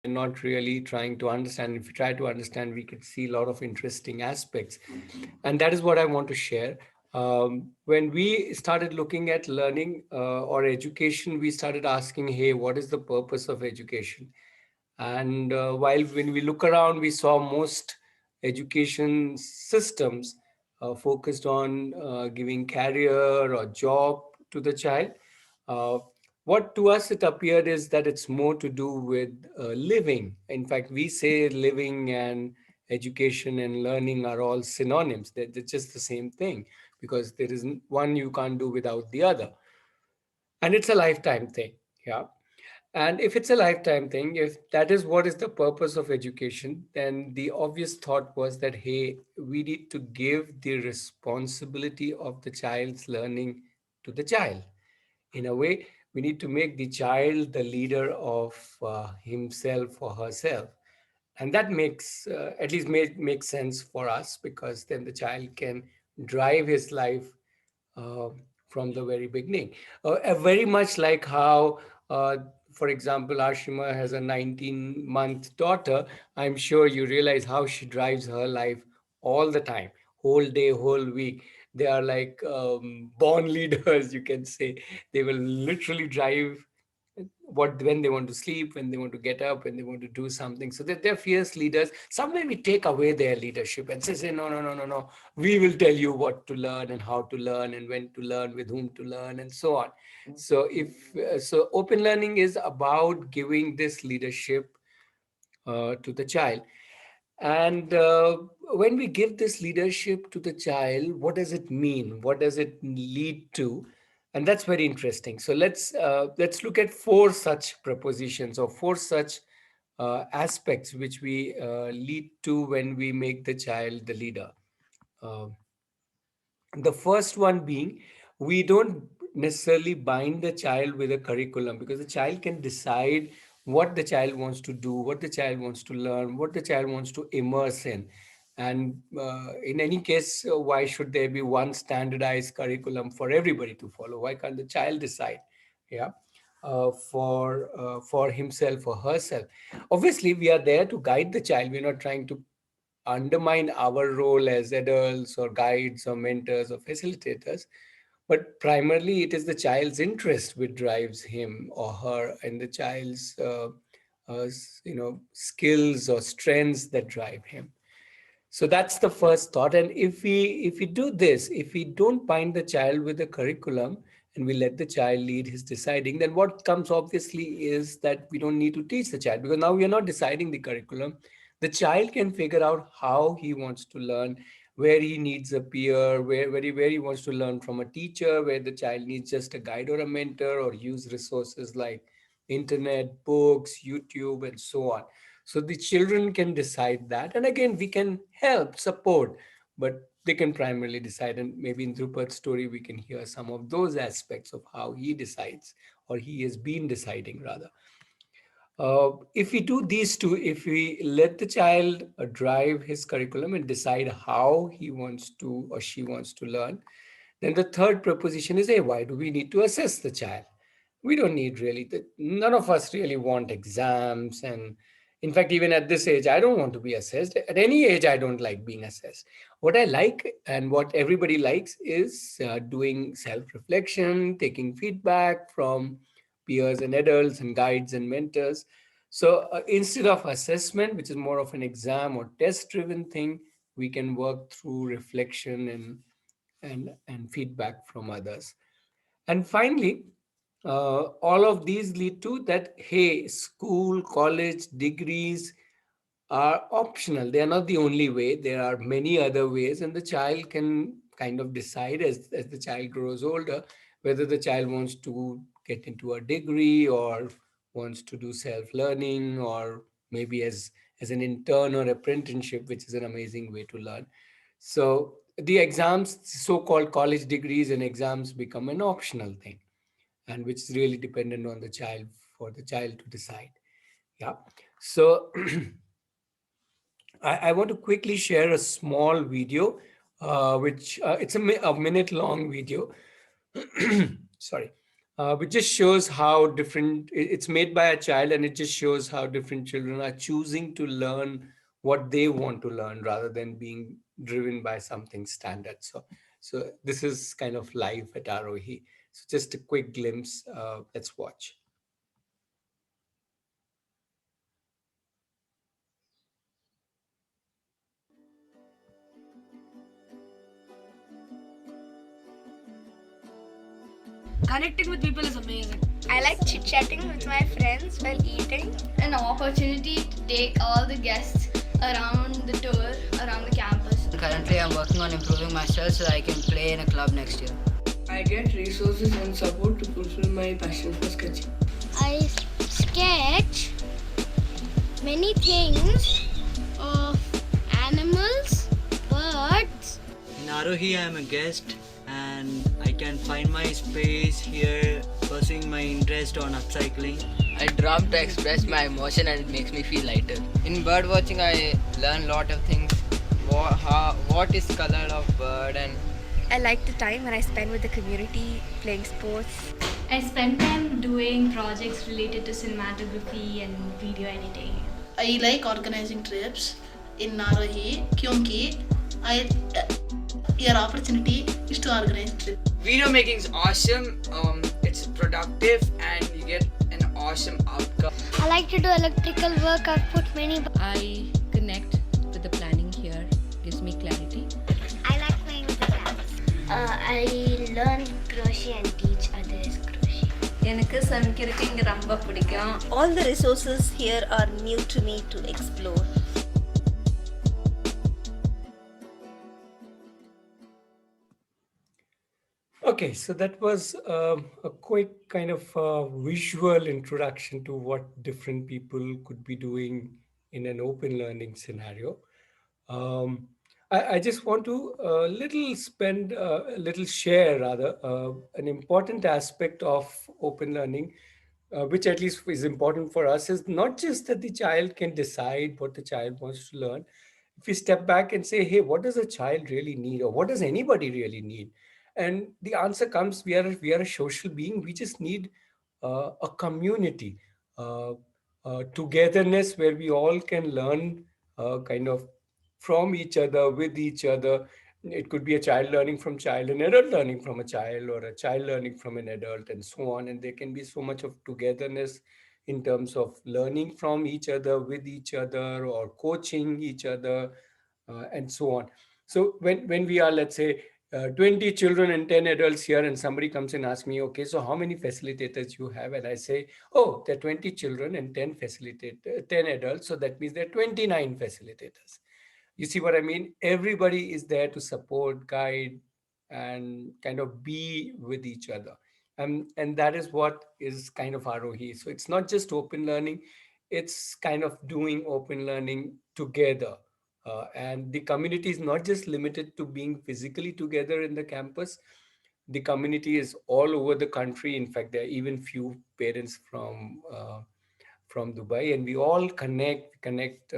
not really trying to understand. If we try to understand, we could see a lot of interesting aspects. And that is what I want to share. When we started looking at learning or education, we started asking, hey, what is the purpose of education? And while when we look around, we saw most education systems focused on giving career or job to the child. Uh, what to us it appeared is that it's more to do with living. In fact, we say living and education and learning are all synonyms. They're just the same thing because there isn't one you can't do without the other. And it's a lifetime thing. Yeah. And if it's a lifetime thing, if that is what is the purpose of education, then the obvious thought was that, hey, we need to give the responsibility of the child's learning to the child. In a way, we need to make the child the leader of himself or herself. And that makes, at least makes sense for us because then the child can drive his life uh, from the very beginning. Very much like how, for example, Ashima has a 19-month daughter. I'm sure you realize how she drives her life all the time, whole day, whole week. They are like born leaders, you can say. They will literally drive what when they want to sleep, when they want to get up, when they want to do something. So that they're fierce leaders. Somewhere we take away their leadership and say, no, no, no, no, no. We will tell you what to learn and how to learn and when to learn, with whom to learn, and so on. So if so, open learning is about giving this leadership to the child. And when we give this leadership to the child, what does it mean? What does it lead to? And that's very interesting. So let's look at four such propositions or four such aspects which we lead to when we make the child the leader. Uh, the first one being, we don't necessarily bind the child with a curriculum because the child can decide what the child wants to do, what the child wants to learn, what the child wants to immerse in. And in any case, why should there be one standardized curriculum for everybody to follow? Why can't the child decide? Yeah. For himself or herself. Obviously, we are there to guide the child. We're not trying to undermine our role as adults or guides or mentors or facilitators, but primarily it is the child's interest which drives him or her, and the child's skills or strengths that drive him. So that's the first thought. And if we do this, if we don't bind the child with a curriculum and we let the child lead his deciding, then what comes obviously is that we don't need to teach the child because now we are not deciding the curriculum. The child can figure out how he wants to learn, where he needs a peer, where he wants to learn from a teacher, where the child needs just a guide or a mentor, or use resources like internet, books, YouTube, and so on. So the children can decide that. And again, we can help, support, but they can primarily decide. And maybe in Drupad's story, we can hear some of those aspects of how he decides, or he has been deciding rather. If we do these two, if we let the child drive his curriculum and decide how he wants to or she wants to learn, then the third proposition is, hey, why do we need to assess the child? We don't need really, none of us really want exams. And in fact, even at this age, I don't want to be assessed. At any age, I don't like being assessed. What I like and what everybody likes is doing self-reflection, taking feedback from peers and adults and guides and mentors. So instead of assessment, which is more of an exam or test driven thing, we can work through reflection and feedback from others. And finally, all of these lead to that, hey, school, college, degrees are optional. They are not the only way. There are many other ways, and the child can kind of decide as the child grows older whether the child wants to get into a degree or wants to do self-learning, or maybe as an intern or apprenticeship, which is an amazing way to learn. So the exams, so-called college degrees and exams, become an optional thing, and which is really dependent on the child, for the child to decide. Yeah. So I want to quickly share a small video, which it's a minute long video. Sorry. which just shows how different it's made by a child, and it just shows how different children are choosing to learn what they want to learn rather than being driven by something standard. So this is kind of life at Aarohi. So just a quick glimpse. Let's watch. Connecting with people is amazing. I like chit chatting with my friends while eating. An opportunity to take all the guests around the tour, around the campus. Currently, I'm working on improving myself so that I can play in a club next year. I get resources and support to fulfill my passion for sketching. I sketch many things of animals, birds. In Aarohi, I am a guest and I can find my space here, pursuing my interest on upcycling. I drum to express my emotion and it makes me feel lighter. In bird watching, I learn a lot of things. What is color of bird and I like the time when I spend with the community playing sports. I spend time doing projects related to cinematography and video editing. I like organizing trips in Aarohi क्योंकि I your opportunity is to organize trip. video making is awesome. It's productive and you get an awesome outcome. I like to do electrical work. I've put many. I connect with the planning here, gives me clarity. I like playing with the cats. I learn crochet and teach others crochet. எனக்கு சமைக்கிறதுக்கு இங்க ரொம்ப பிடிக்கும். All the resources here are new to me to explore. Okay, so that was a quick kind of visual introduction to what different people could be doing in an open learning scenario. Um, I just want to a little share rather an important aspect of open learning, which at least is important for us, is not just that the child can decide what the child wants to learn. If we step back and say, hey, what does a child really need, or what does anybody really need? And the answer comes, we are a social being. We just need a community, uh, togetherness where we all can learn kind of from each other, with each other. It could be a child learning from child, an adult learning from a child, or a child learning from an adult, and so on. And there can be so much of togetherness in terms of learning from each other, with each other, or coaching each other, and so on. So when we are, let's say, 20 children and 10 adults here, and somebody comes and asks me, okay, so how many facilitators you have? And I say, oh, there are 20 children and 10 adults, so that means there are 29 facilitators. You see what I mean? Everybody is there to support, guide, and kind of be with each other. And that is what is kind of Aarohi. So it's not just open learning, it's kind of doing open learning together. And the community is not just limited to being physically together in the campus. The community is all over the country. In fact, there are even few parents from Dubai, and we all connect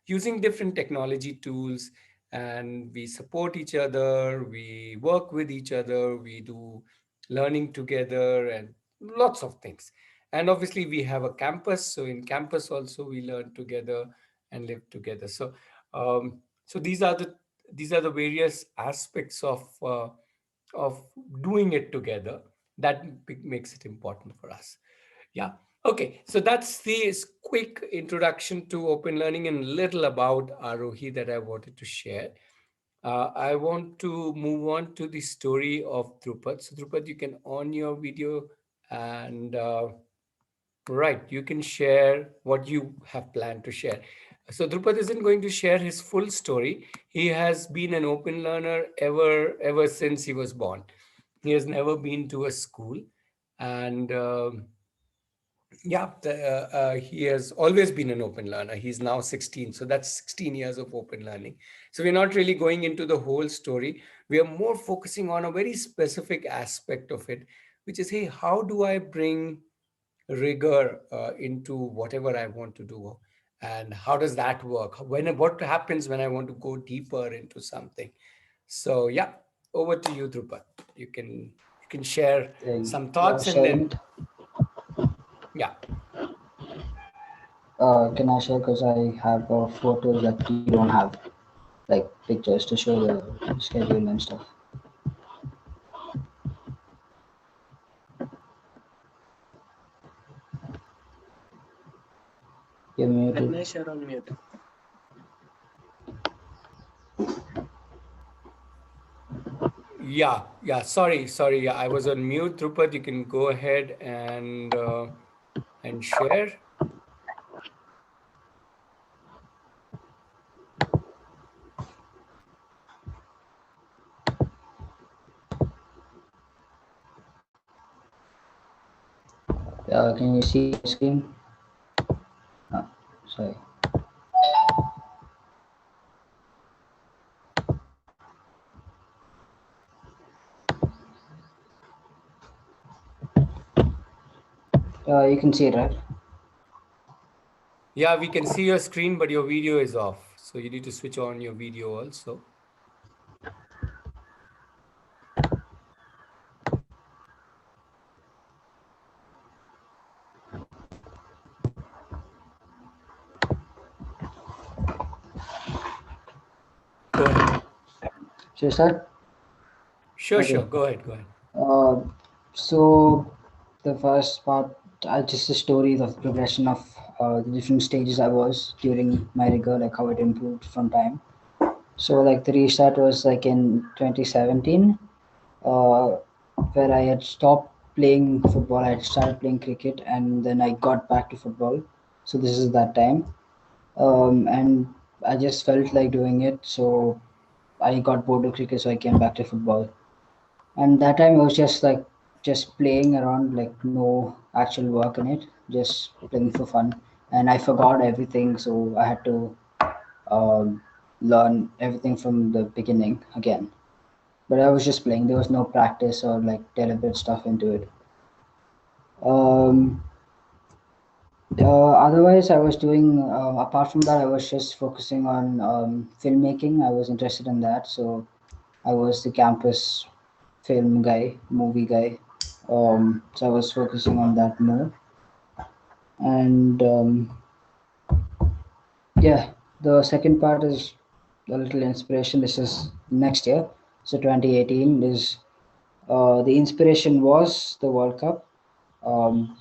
using different technology tools, and we support each other, we work with each other, we do learning together, and lots of things. And obviously, we have a campus, so in campus also we learn together and live together. So these are the various aspects of doing it together that makes it important for us. Yeah. Okay. So that's the quick introduction to open learning and little about Aarohi that I wanted to share. I want to move on to the story of Drupad. So Drupad, you can on your video and right, you can share what you have planned to share. So Drupad isn't going to share his full story. He has been an open learner ever since he was born. He has never been to a school, and he has always been an open learner. He's now 16, so that's 16 years of open learning. So we're not really going into the whole story. We are more focusing on a very specific aspect of it, which is, hey, how do I bring rigor into whatever I want to do, and how does that work? What happens when I want to go deeper into something? So yeah, over to you, Drupad. You can can share some thoughts and sharing then, it. yeah. Can I share? Because I have photos that you don't have, like pictures to show the schedule and stuff. You're muted. Vignesh, you're on mute. Yeah. Sorry. Yeah, I was on mute. Drupad, you can go ahead and share. Can you see my screen? Oh, sorry. You can see it, right? Yeah, we can see your screen, but your video is off. So you need to switch on your video also. Go ahead. Should I start? Sure. Okay. Go ahead. Uh, so the first part, just the story of progression of the different stages I was during my rigor, like how it improved from time. So like the restart was like in 2017, uh, where I had stopped playing football. I had started playing cricket, and then I got back to football. So this is that time, and I just felt like doing it. So I got bored of cricket, so I came back to football. And that time I was just playing around, like no actual work in it, just playing for fun. And I forgot everything, so I had to um, learn everything from the beginning again. But I was just playing. There was no practice or like deliberate stuff into it. Um, Otherwise, I was doing. Apart from that, I was just focusing on filmmaking. I was interested in that, so I was the campus film guy, movie guy. So I was focusing on that more. And yeah, the second part is a little inspiration. This is next year, so 2018 is the inspiration was the World Cup. Um,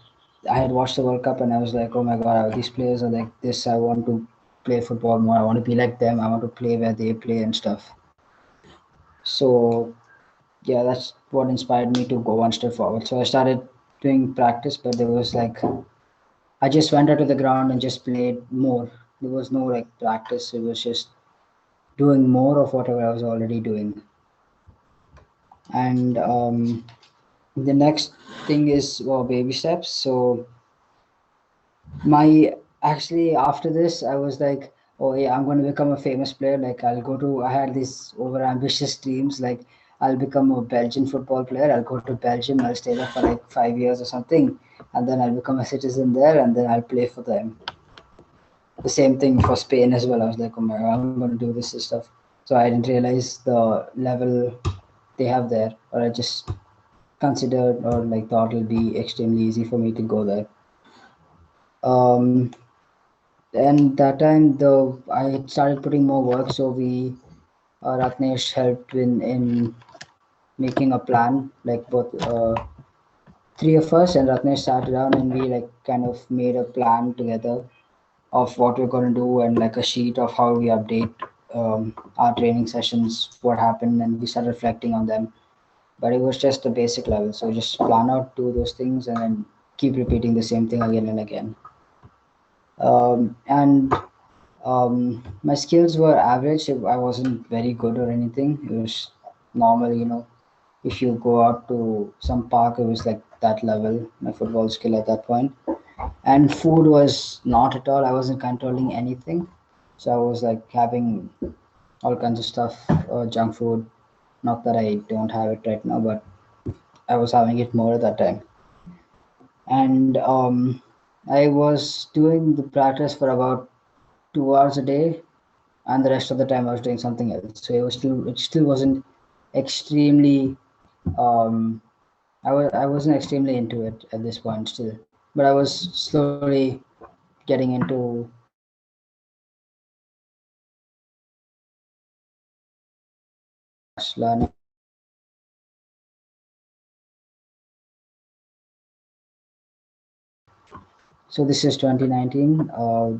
I had watched the World Cup and I was like, oh my god, these players are like this. I want to play football more. I want to be like them. I want to play where they play and stuff. So yeah, that's what inspired me to go one step forward. So I started doing practice, but there was like I just went out to the ground and just played more. There was no like practice. It was just doing more of whatever I was already doing. And the next thing is baby steps. So my actually after this I was like, oh yeah, I'm going to become a famous player. Like I had these over ambitious dreams, like I'll become a Belgian football player. I'll go to Belgium, I'll stay there for like 5 years or something, and then I'll become a citizen there, and then I'll play for them. The same thing for Spain as well. I was like, oh my god, I'm going to do this stuff. So I didn't realize the level they have there, or I just considered or like thought it'll be extremely easy for me to go there. um and that time though I had started putting more work, so we Ratnesh helped in making a plan, like both three of us and Ratnesh sat down and we like kind of made a plan together of what we're going to do and like a sheet of how we update our training sessions, what happened, and we started reflecting on them. But it was just the basic level, so just plan out, do those things, and then keep repeating the same thing again and again. And my skills were average. I wasn't very good or anything. It was normal, you know. If you go out to some park, it was like that level, my football skill at that point. And food was not at all. I wasn't controlling anything. So I was like having all kinds of stuff, junk food. Not that I don't have it right now, but I was having it more at that time. And I was doing the practice for about 2 hours a day, and the rest of the time I was doing something else. So it still wasn't extremely um, I wasn't extremely into it at this point still, but I was slowly getting into learning. So this is 2019.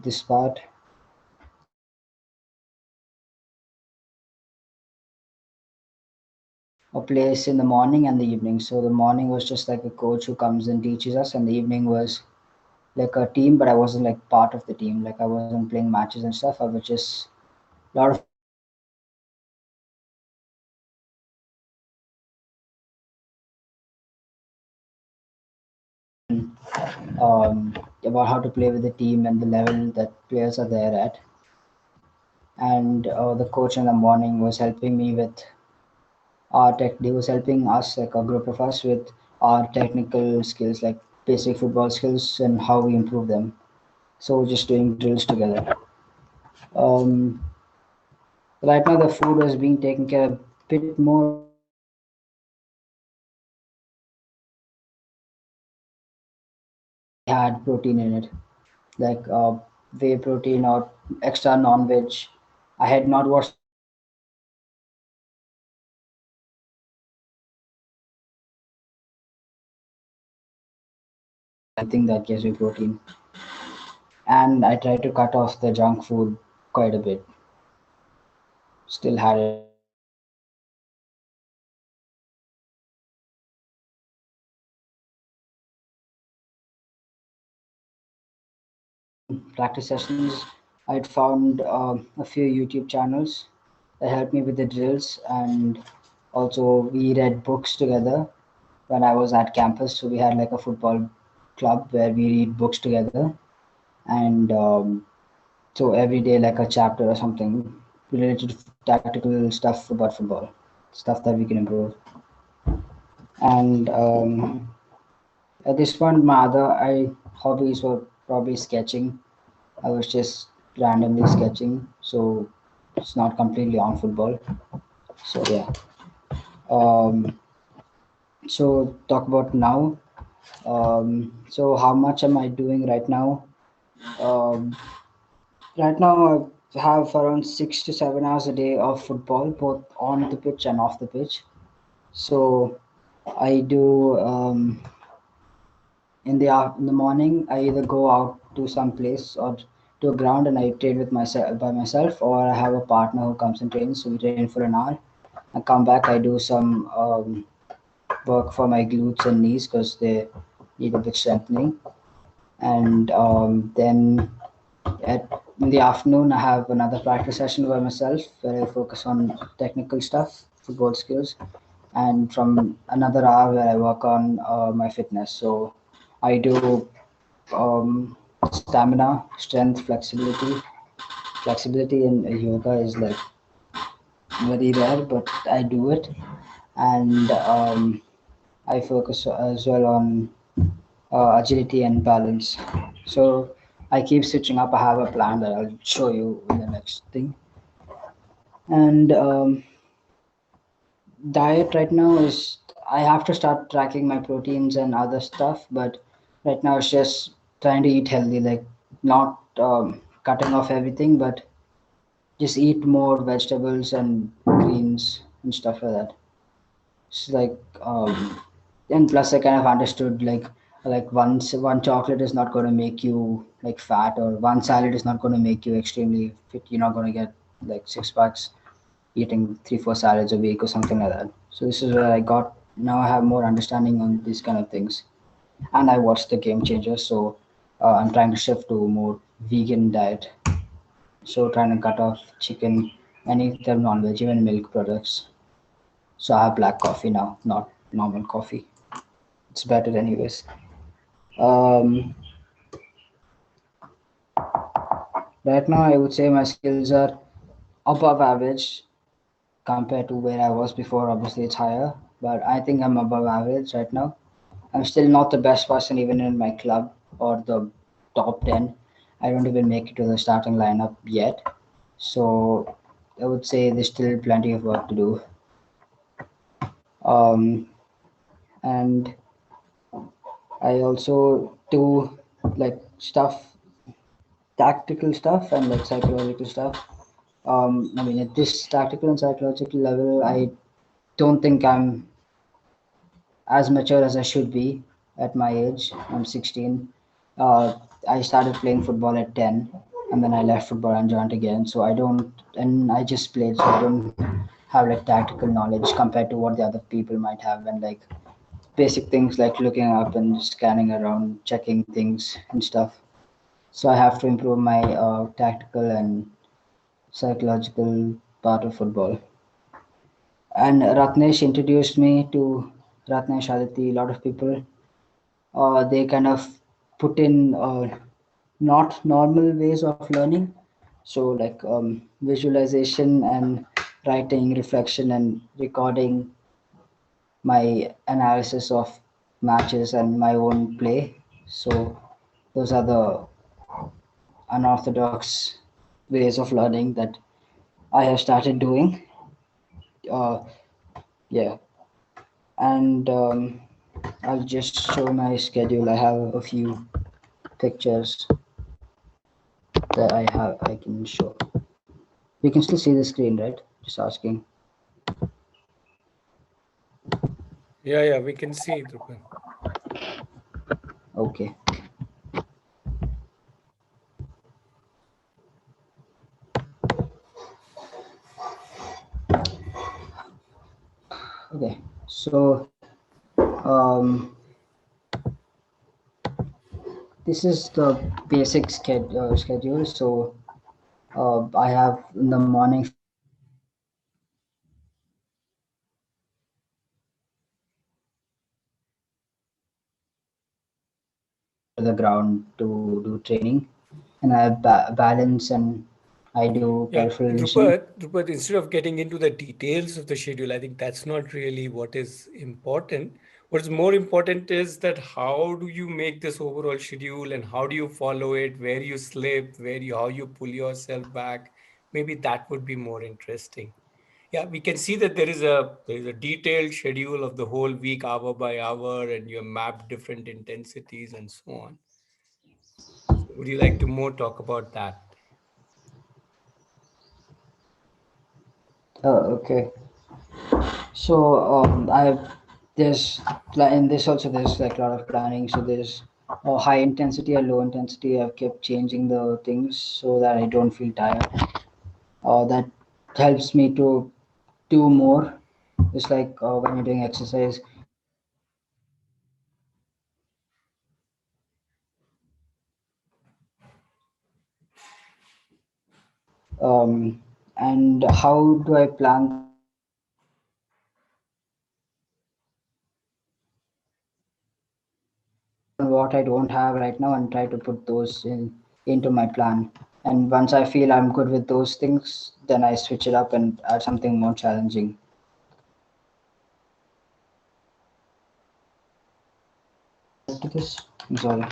This part a place in the morning and the evening. So the morning was just like a coach who comes and teaches us, and the evening was like a team, but I wasn't like part of the team. Like I wasn't playing matches and stuff. I was just a lot of about how to play with the team and the level that players are there at. And the coach in the morning was helping me with our tech. He was helping us, like a group of us, with our technical skills, like basic football skills and how we improve them. So just doing drills together. Um, right now, the food was being taken care of a bit more had protein in it, like whey protein or extra non-veg. I had not watched anything that gives me protein, and I try to cut off the junk food quite a bit. Still had it. Practice sessions. I'd found a few YouTube channels that helped me with the drills, and also we read books together when I was at campus. So we had like a football club where we read books together, and so every day like a chapter or something related to tactical stuff about football, stuff that we can improve. And at this point, my other hobbies were probably sketching. I was just randomly sketching, so it's not completely on football. So yeah. Um, so talk about now. So how much am I doing right now? Um, right now I have around 6 to 7 hours a day of football, both on the pitch and off the pitch. So I do in the morning. I either go out to some place or to a ground and I train with myself by myself, or I have a partner who comes and trains. So we train for an hour. I come back. I do some work for my glutes and knees because they need a bit strengthening. And then at in the afternoon, I have another practice session by myself where I focus on technical stuff, football skills, and from another hour where I work on my fitness. So I do stamina, strength, flexibility. Flexibility in yoga is like very rare, but I do it, and I focus as well on agility and balance. So I keep switching up. I have a plan that I'll show you in the next thing. And diet right now is I have to start tracking my proteins and other stuff, but right now it's just trying to eat healthy, like not cutting off everything, but just eat more vegetables and greens and stuff like that. It's like and plus I kind of understood like one chocolate is not going to make you like fat, or one salad is not going to make you extremely fit. You're not going to get like six packs eating 3 4 salads a week or something like that. So this is where I got now I have more understanding on these kind of things, and I watched the Game Changers. So I'm trying to shift to more vegan diet. So trying to cut off chicken, any type of non-veg, even milk products. So I have black coffee now, not normal coffee. It's better anyways. Um, right now, I would say my skills are above average compared to where I was before. Obviously, it's higher, but I think I'm above average right now. I'm still not the best person even in my club or the top 10. I don't even make it to the starting lineup yet. So I would say there's still plenty of work to do. Um, and I also do like stuff, tactical stuff and like psychological stuff. I mean, at this tactical and psychological level, I don't think I'm as mature as I should be at my age. I'm 16. I started playing football at 10, and then I left football and joined again. So I don't, and I just played, so I don't have like tactical knowledge compared to what the other people might have, and like basic things like looking up and scanning around, checking things and stuff. So I have to improve my tactical and psychological part of football. And Ratnesh introduced me to Ratnesh Aditi. A lot of people, they kind of put in not normal ways of learning. So like visualization and writing, reflection and recording my analysis of matches and my own play. So those are the unorthodox ways of learning that I have started doing. Uh, yeah, and I'll just show my schedule. I have a few pictures that I can show. You can still see the screen, right? Just asking. Yeah, we can see, Drupal. Okay. Okay. So this is the basic schedule. So I have in the morning 5 a.m. to the ground to do training, and I have balance and I do Yeah, peripheral vision. Drupad, instead of getting into the details of the schedule, I think that's not really what is important. What's more important is that how do you make this overall schedule and how do you follow it, where you sleep, how you pull yourself back. Maybe that would be more interesting. Yeah, we can see that there is a detailed schedule of the whole week, hour by hour, and you have mapped different intensities and so on. So would you like to more talk about that? Okay. So I've there's in this also there's like a lot of planning. So there's a high intensity or low intensity. I've kept changing the things so that I don't feel tired. That helps me to do more. It's like when you're doing exercise, and how do I plan that? What I don't have right now and try to put those in into my plan. And once I feel I'm good with those things, then I switch it up and add something more challenging. To this, I'm sorry.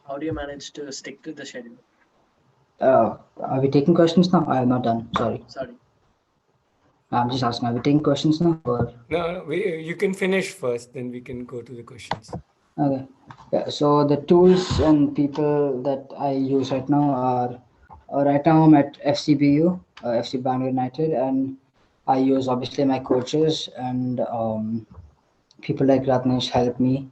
How do you manage to stick to the schedule? Are we taking questions now? I am not done. Sorry. Sorry. I'm just asking. Are we taking questions now? Or No, you can finish first, then we can go to the questions. okay. Yeah. So the tools and people that I use right now are right now I'm at FCBU, FC Bangalore United, and I use obviously my coaches and people like Ratnesh help me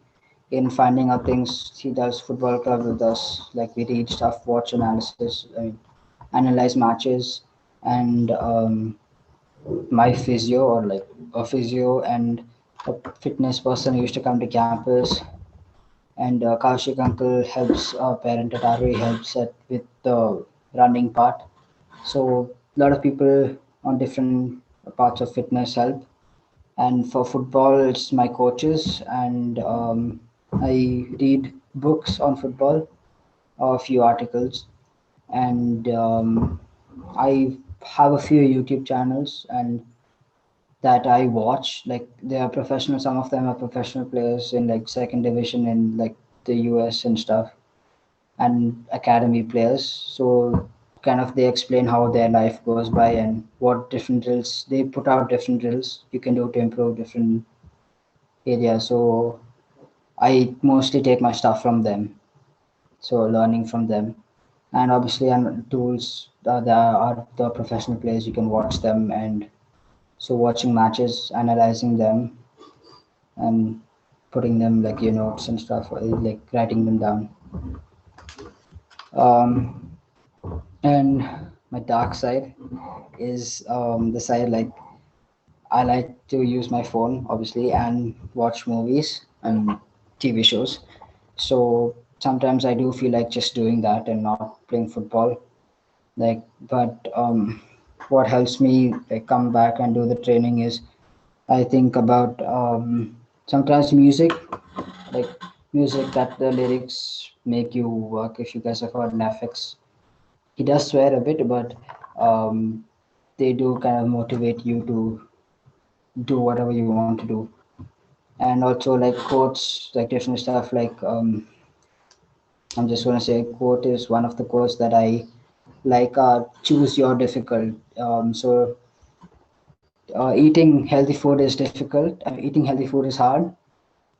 in finding out things. He does football club with us. Like we read stuff, watch analysis, I mean, analyze matches, and my physio or like a physio and a fitness person who used to come to campus. And Kaushik uncle helps parent at Aarohi helps with the running part. So a lot of people on different parts of fitness help. And for football, it's my coaches, and I read books on football, a few articles, and I have a few YouTube channels and that I watch. Like they are professional. Some of them are professional players in like second division in like the US and stuff, and academy players. So kind of they explain how their life goes by and what different drills they put out, different drills you can do to improve different areas. So I mostly take my stuff from them, so learning from them. And obviously and tools, there are the professional players, you can watch them, and so watching matches, analyzing them, and putting them like your notes and stuff, like writing them down. um, and my dark side is the side like I like to use my phone obviously and watch movies and TV shows. So sometimes I do feel like just doing that and not playing football. Like, but what helps me like come back and do the training is I think about sometimes music, like music that the lyrics make you work. If you guys have heard Nafix, he does swear a bit, but um, they do kind of motivate you to do whatever you want to do. And also like quotes, like different stuff. Like I'm just gonna say, quote is one of the quotes that I like. Choose your difficult. So eating healthy food is difficult. Eating healthy food is hard,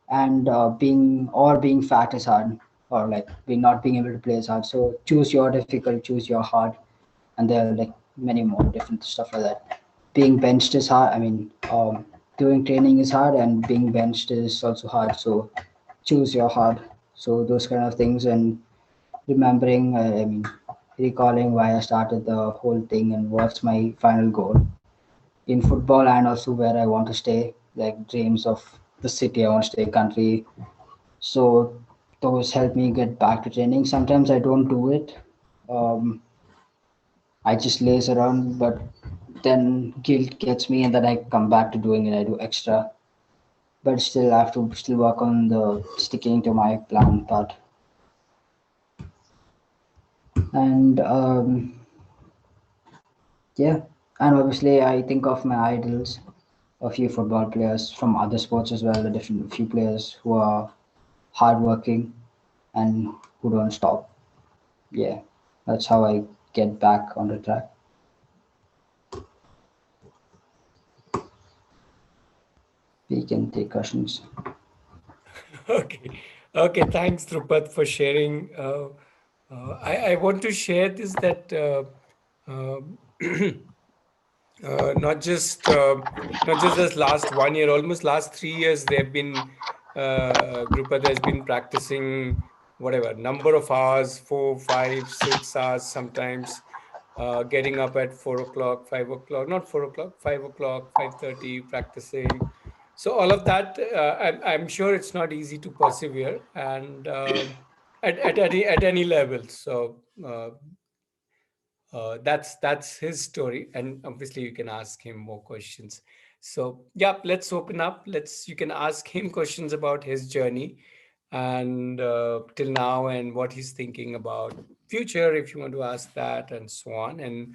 and being fat is hard, or like being not being able to play is hard. So choose your difficult, choose your hard, and there are like many more different stuff like that. Being benched is hard. Doing training is hard, and being benched is also hard. So choose your hard. So those kind of things, and remembering, recalling why I started the whole thing and what's my final goal in football, and also where I want to stay, like dreams of the city I want to stay, country. So those help me get back to training. Sometimes I don't do it. Um, I just laze around, but then guilt gets me, and then I come back to doing it. I do extra, but still I have to still work on the sticking to my plan part. And yeah, and obviously I think of my idols, a few football players from other sports as well, a different few players who are hardworking and who don't stop. Yeah, that's how I get back on the track. We can take questions. Okay. Okay. Thanks, Drupat, for sharing. I want to share this that not just not just this last 1 year, almost last 3 years, they've been Drupat has been practicing whatever number of hours, 4, 5, 6 hours sometimes. Getting up at 4 o'clock, 5 o'clock, not 4 o'clock, 5 o'clock, 5:30, practicing. So all of that, I'm sure it's not easy to persevere, and at any level. So that's his story, and obviously you can ask him more questions. So yeah, let's open up. Let's You can ask him questions about his journey and till now, and what he's thinking about future, if you want to ask that, and so on. And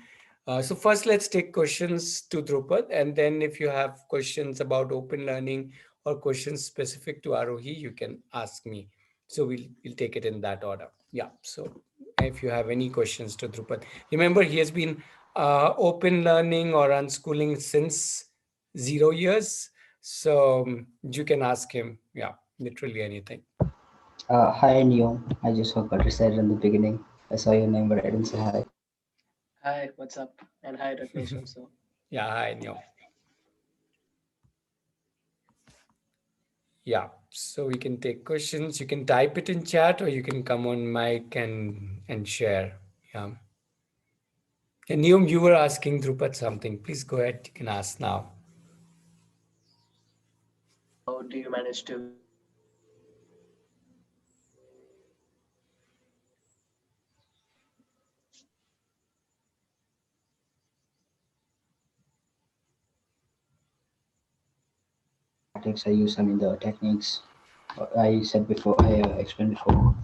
so first, let's take questions to Drupad, and then if you have questions about open learning or questions specific to Aarohi, you can ask me. So we'll take it in that order. Yeah. So if you have any questions to Drupad, remember he has been open learning or unschooling since 0 years. So you can ask him, yeah, literally anything. Hi, Neo. I just forgot to say it in the beginning. I saw your name, but I didn't say hi. Hi, what's up? And hi, Ragnesh also. Yeah, I know. Yeah, so we can take questions. You can type it in chat, or you can come on mic and share. Yeah. And Neom, you were asking Drupad something. Please go ahead. You can ask now. How do you manage to Tactics I use, the techniques I said before, I explained before.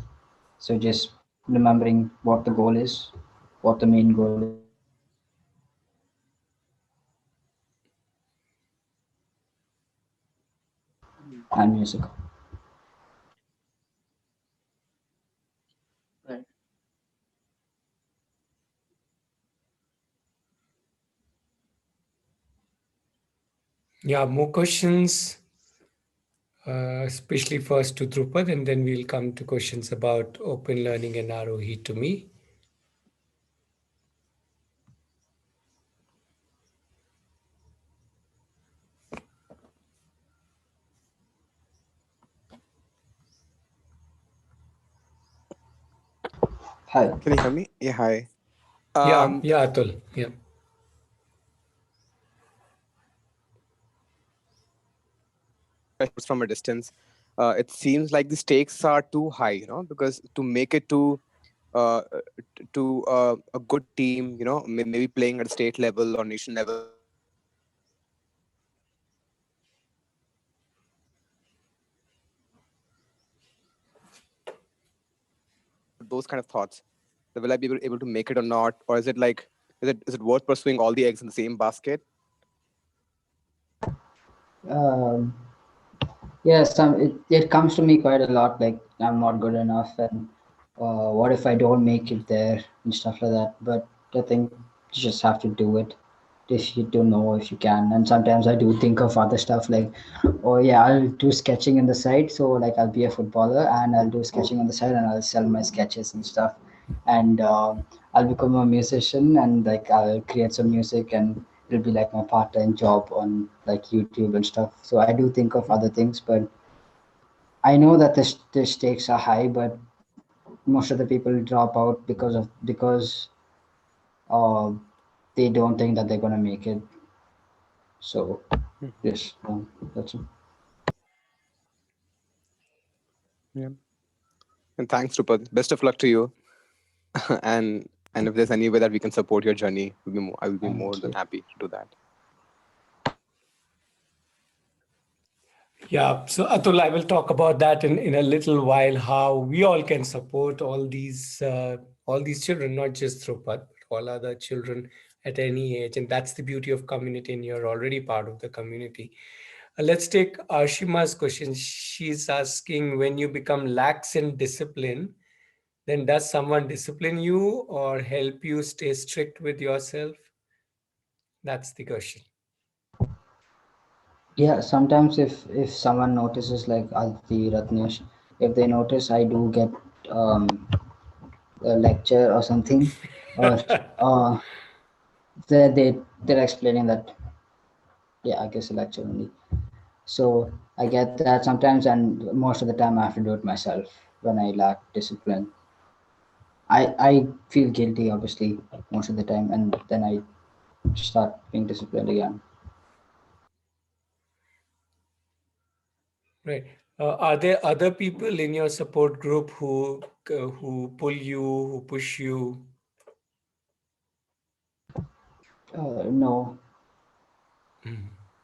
So just remembering what the goal is, what the main goal is, and music. right? Yeah, more questions, especially first to Drupad, and then we'll come to questions about open learning and Aarohi to me. Hi. Can you hear me? Yeah, hi. Yeah, Atul. Yeah. From a distance, it seems like the stakes are too high, because to make it uh, to a good team, maybe playing at a state level or nation level, those kind of thoughts. Will I be able to make it or not, or is it like, is it worth pursuing all the eggs in the same basket? Um, yeah, it comes to me quite a lot. Like I'm not good enough, and what if I don't make it there and stuff like that. But I think you just have to do it if you don't know if you can. And sometimes I do think of other stuff like, oh yeah, I'll do sketching on the side. So like I'll be a footballer and I'll do sketching on the side and I'll sell my sketches and stuff. And I'll become a musician and like I'll create some music and it'll be like my part-time job on like YouTube and stuff. So I do think of other things, but I know that the stakes are high, but most of the people drop out because uh, they don't think that they're gonna make it. So yes, that's it. Yeah. And thanks, Rupert. Best of luck to you. And if there's any way that we can support your journey, I will be more Thank than you. happy to do that. Yeah, so Atul, I will talk about that in a little while, how we all can support all these children, not just Drupad, but all other children at any age. And that's the beauty of community, and you're already part of the community. Let's take Arshima's question. She's asking, when you become lax in discipline, then does someone discipline you or help you stay strict with yourself? That's the question. Yeah, sometimes if someone notices like Alti Ratnesh, if they notice I do get um, a lecture or something, or uh, they're explaining that yeah, I guess a lecture only. So I get that sometimes, and most of the time I have to do it myself when I lack discipline. I feel guilty obviously most of the time, and then I start being disciplined again. Right. Are there other people in your support group who pull you, who push you? No,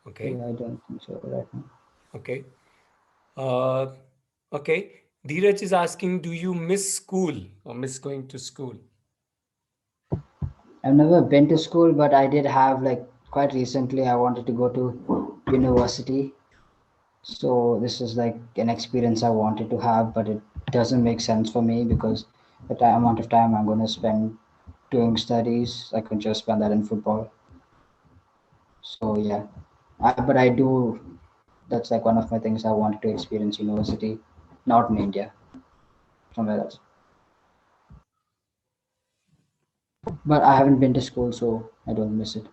Okay. I don't think so right now. Okay. Uh, okay. Dheeraj is asking, do you miss school or miss going to school? I've never been to school, but I did have like quite recently. I wanted to go to university, so this is like an experience I wanted to have, but it doesn't make sense for me because the amount of time I'm going to spend doing studies, I could just spend that in football. So yeah, but I do. That's like one of my things I wanted to experience university, not in India, somewhere else. But I haven't been to school, so I don't miss it.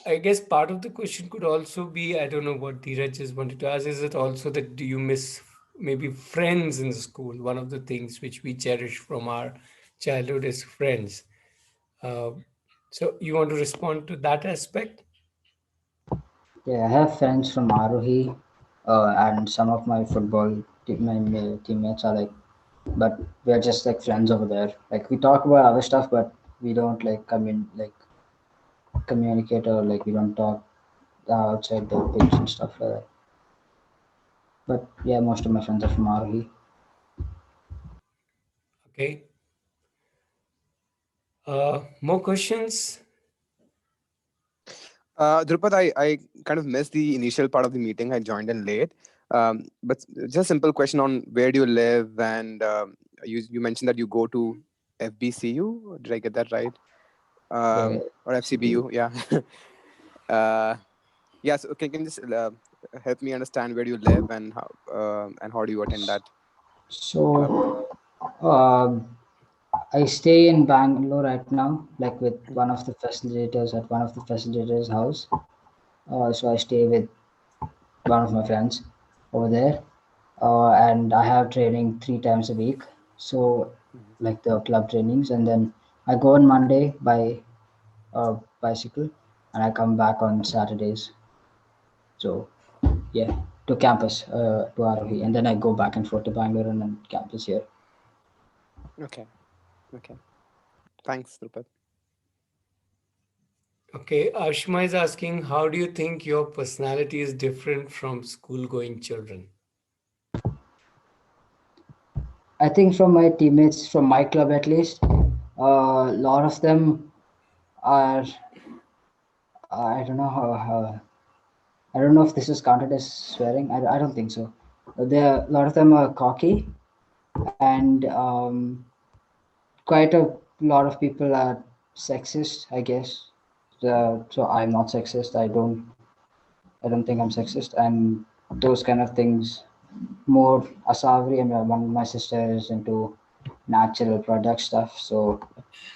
I guess part of the question could also be, I don't know what Dheeraj just wanted to ask, is it also that do you miss maybe friends in school? One of the things which we cherish from our childhood is friends. Uh, so you want to respond to that aspect? Yeah, I have friends from Aarohi, and some of my teammates are like, but we're just like friends over there. Like we talk about other stuff, but we don't like communicate or like we don't talk outside the pitch and stuff like that. But yeah, most of my friends are from Aarohi. Okay. More questions? Drupad, I kind of missed the initial part of the meeting. I joined in late. But just a simple question on where do you live? And you mentioned that you go to FBCU. Did I get that right? Yeah, Or CBU. FCBU? Yeah. Uh, yes. Okay. Can you just help me understand where you live and how do you attend that club? So, I stay in Bangalore right now, like with one of the facilitators at one of the facilitators' house. So I stay with one of my friends over there, and I have training 3 times a week. So, Mhm. like the club trainings, and then I go on Monday by bicycle, and I come back on Saturdays. So, yeah, to campus, to Aarohi, and then I go back and forth to Bangalore and then campus here. Okay. Okay. Thanks, Rupert. Okay, Ashma is asking, how do you think your personality is different from school-going children? I think from my teammates, from my club at least, a lot of them are. I don't know how. I don't know if this is counted as swearing. I don't think so. There, a lot of them are cocky, and quite a lot of people are sexist. I guess. So I'm not sexist. I don't think I'm sexist, and those kind of things. More Asavri, and my sister is into natural product stuff, so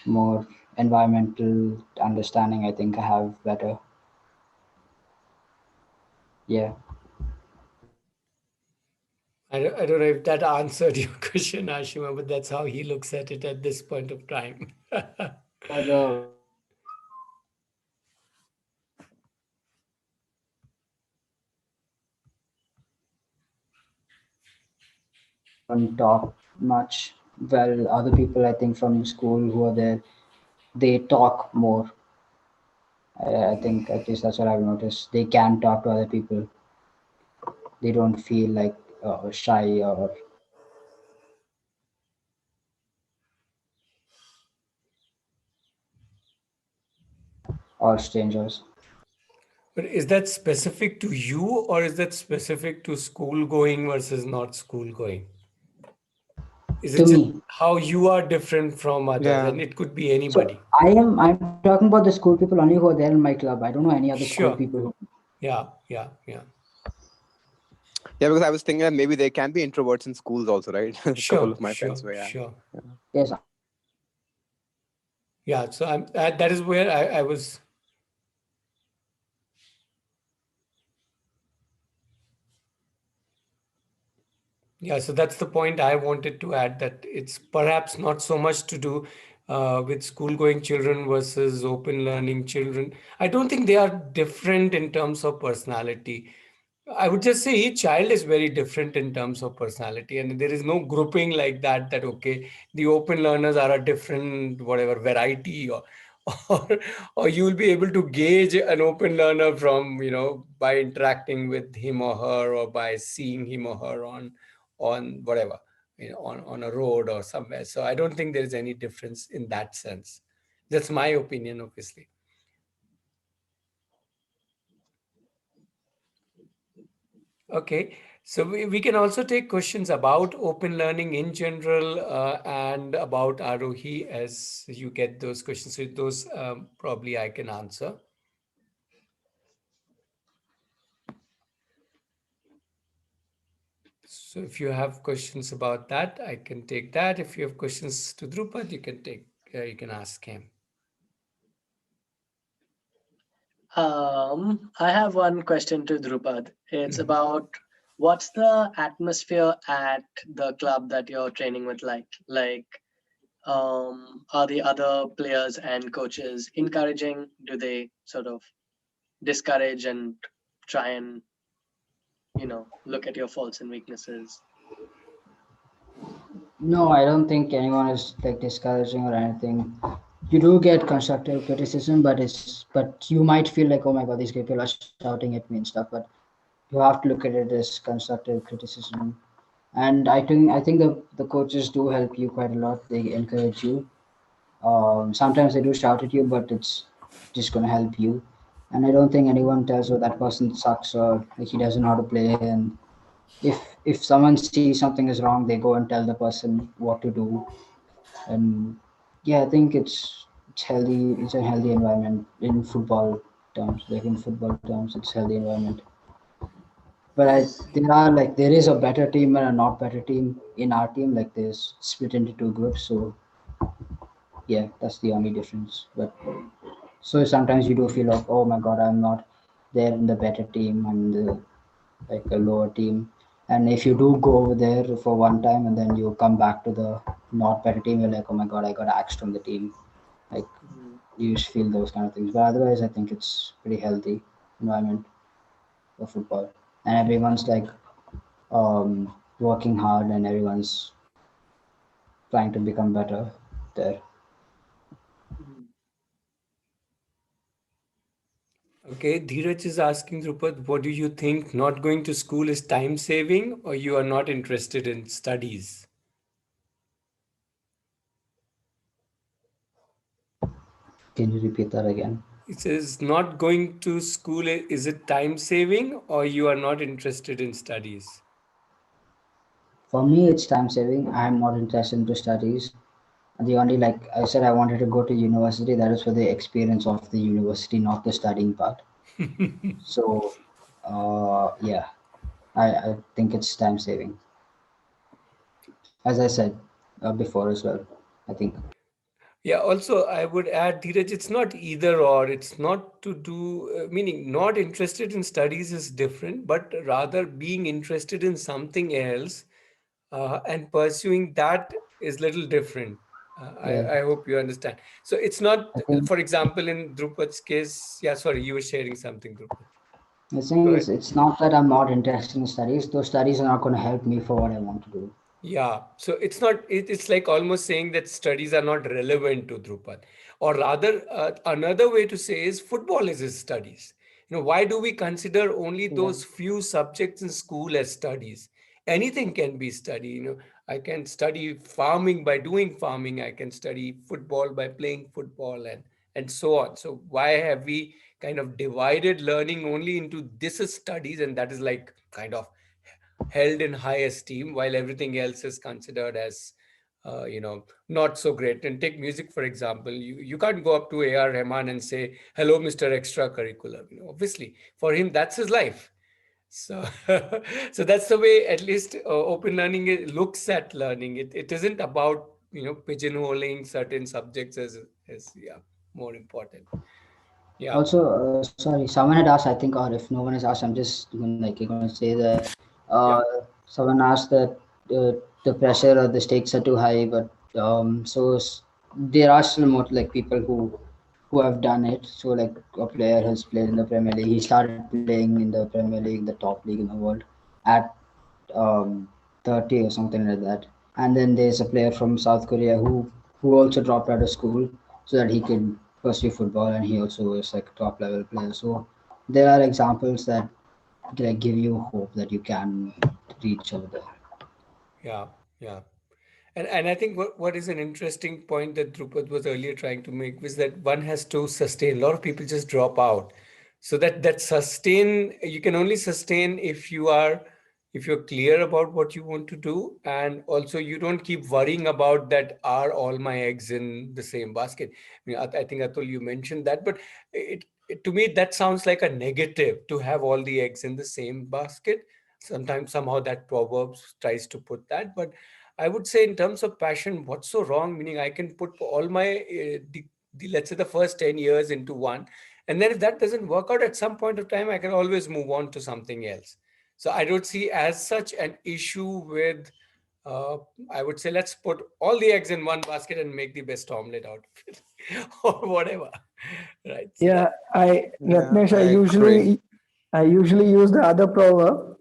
more environmental understanding. I think I have better. Yeah. I don't know if that answered your question, Ashima, but that's how he looks at it at this point of time. The don't talk much. Well, other people I think from school who are there, they talk more. I think at least that's what I've noticed. They can talk to other people. They don't feel like shy or strangers. But is that specific to you, or is that specific to school going versus not school going? Is To it just me, how you are different from others? Yeah. And it could be so anybody. I'm talking about the school people only who are there in my club. I don't know any other school Sure. people who. Yeah, yeah, yeah. Yeah, because I was thinking that maybe there can be introverts in schools also, right? A couple Sure, of my friends sure, were, yeah. sure. Yeah. Yes. Yeah, so that is where I was. Yeah, so that's the point I wanted to add, that it's perhaps not so much to do with school-going children versus open learning children. I don't think they are different in terms of personality. I would just say each child is very different in terms of personality, and there is no grouping like that. That okay, the open learners are a different whatever variety, or or you will be able to gauge an open learner from by interacting with him or her, or by seeing him or her on whatever on a road or somewhere. So I don't think there is any difference in that sense. That's my opinion, obviously. Okay, so we can also take questions about open learning in general and about Arohi as you get those questions. So those probably I can answer. So if you have questions about that, I can take that. If you have questions to Drupad, you can ask him. I have one question to Drupad. It's Mhm. about what's the atmosphere at the club that you're training with like? Like, are the other players and coaches encouraging? Do they sort of discourage and try and, look at your faults and weaknesses? No, I don't think anyone is like discouraging or anything. You do get constructive criticism, but you might feel like, oh my god, these people are shouting at me and stuff. But you have to look at it as constructive criticism. And I think the coaches do help you quite a lot. They encourage you. Sometimes they do shout at you, but it's just gonna help you. And I don't think anyone tells you that person sucks or like he doesn't know how to play. And if someone sees something is wrong, they go and tell the person what to do. And yeah, I think it's healthy. It's a healthy environment in football. terms, like in football terms, it's healthy environment. But there is a better team and a not better team in our team. Like there's split into two groups. So yeah, that's the only difference. But so sometimes you do feel like, oh my god, I'm not there in the better team. I'm in the like a lower team. And if you do go over there for one time and then you come back to the not better team, you're like, oh my god, I got axed from the team. Like you just feel those kind of things. But otherwise, I think it's pretty healthy environment for football, and everyone's like working hard and everyone's trying to become better there. Okay, Dheeraj is asking Drupad, what do you think not going to school is time saving or you are not interested in studies? Can you repeat that again? It says not going to school, is it time saving or you are not interested in studies? For me, it's time saving. I'm not interested into studies. The only, like I said, I wanted to go to university. That is for the experience of the university, not the studying part. So, yeah, I think it's time saving. As I said before as well, I think. Yeah, also I would add, Dheeraj, it's not either or. It's not to do, meaning not interested in studies is different, but rather being interested in something else and pursuing that is little different. Yeah, I hope you understand. So it's not, I think for example, in Drupad's case, yeah, sorry, you were sharing something, Drupad. the thing Go is, ahead. it's not that I'm not interested in studies. Those studies are not going to help me for what I want to do. Yeah, so it's not, it's like almost saying that studies are not relevant to Drupal. Or rather, another way to say is football is his studies. Why do we consider only Yeah. those few subjects in school as studies? Anything can be studied. I can study farming by doing farming. I can study football by playing football and so on. So why have we kind of divided learning only into this is studies and that is like kind of held in high esteem while everything else is considered as not so great. And take music for example, you can't go up to AR Rahman and say hello Mr. Extracurricular. Obviously for him that's his life. So so that's the way at least open learning looks at learning. It isn't about pigeonholing certain subjects as yeah, more important. Yeah. Also, sorry, someone had asked, I think, or if no one has asked, I'm just going to say that uh, Yeah. someone asked that the pressure or the stakes are too high, but there are still more like people who have done it. So like a player has played in the Premier League. He started playing in the Premier League, the top league in the world, at 30 or something like that. And then there's a player from South Korea who also dropped out of school so that he could pursue football, and he also was like a top level player. So there are examples that like give you hope that you can reach over there. Yeah. Yeah. And I think what is an interesting point that Drupad was earlier trying to make was that one has to sustain. A lot of people just drop out. So that sustain, you can only sustain if you're clear about what you want to do, and also you don't keep worrying about that are all my eggs in the same basket. I think Atul, you mentioned that, but to me that sounds like a negative to have all the eggs in the same basket. Sometimes somehow that proverbs tries to put that, but I would say in terms of passion, what's so wrong? Meaning I can put all my, let's say the first 10 years into one. And then if that doesn't work out at some point of time, I can always move on to something else. So I don't see as such an issue with, uh, I would say, let's put all the eggs in one basket and make the best omelette out of it or whatever. Right. So Yeah, that, Yeah, Ratnesh, I agree. I usually use the other proverb,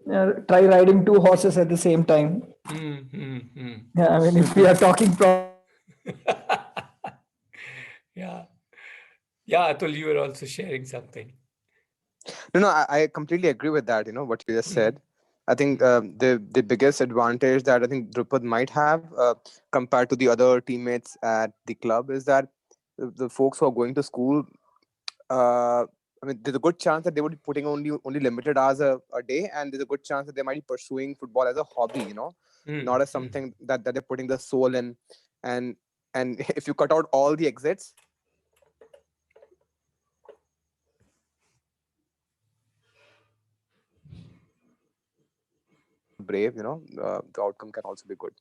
try riding two horses at the same time. hmm, hmm, hmm. Yeah, I mean, if we are talking Yeah. Yeah, Atul, you were also sharing something. No, no, I completely agree with that. What you just Mm, said. I think the biggest advantage that I think Drupad might have compared to the other teammates at the club is that the folks who are going to school, I mean, there's a good chance that they would be putting only limited hours a day, and there's a good chance that they might be pursuing football as a hobby. mm, Not as mm. something that they're putting the soul in. And if you cut out all the exits, brave, the outcome can also be good.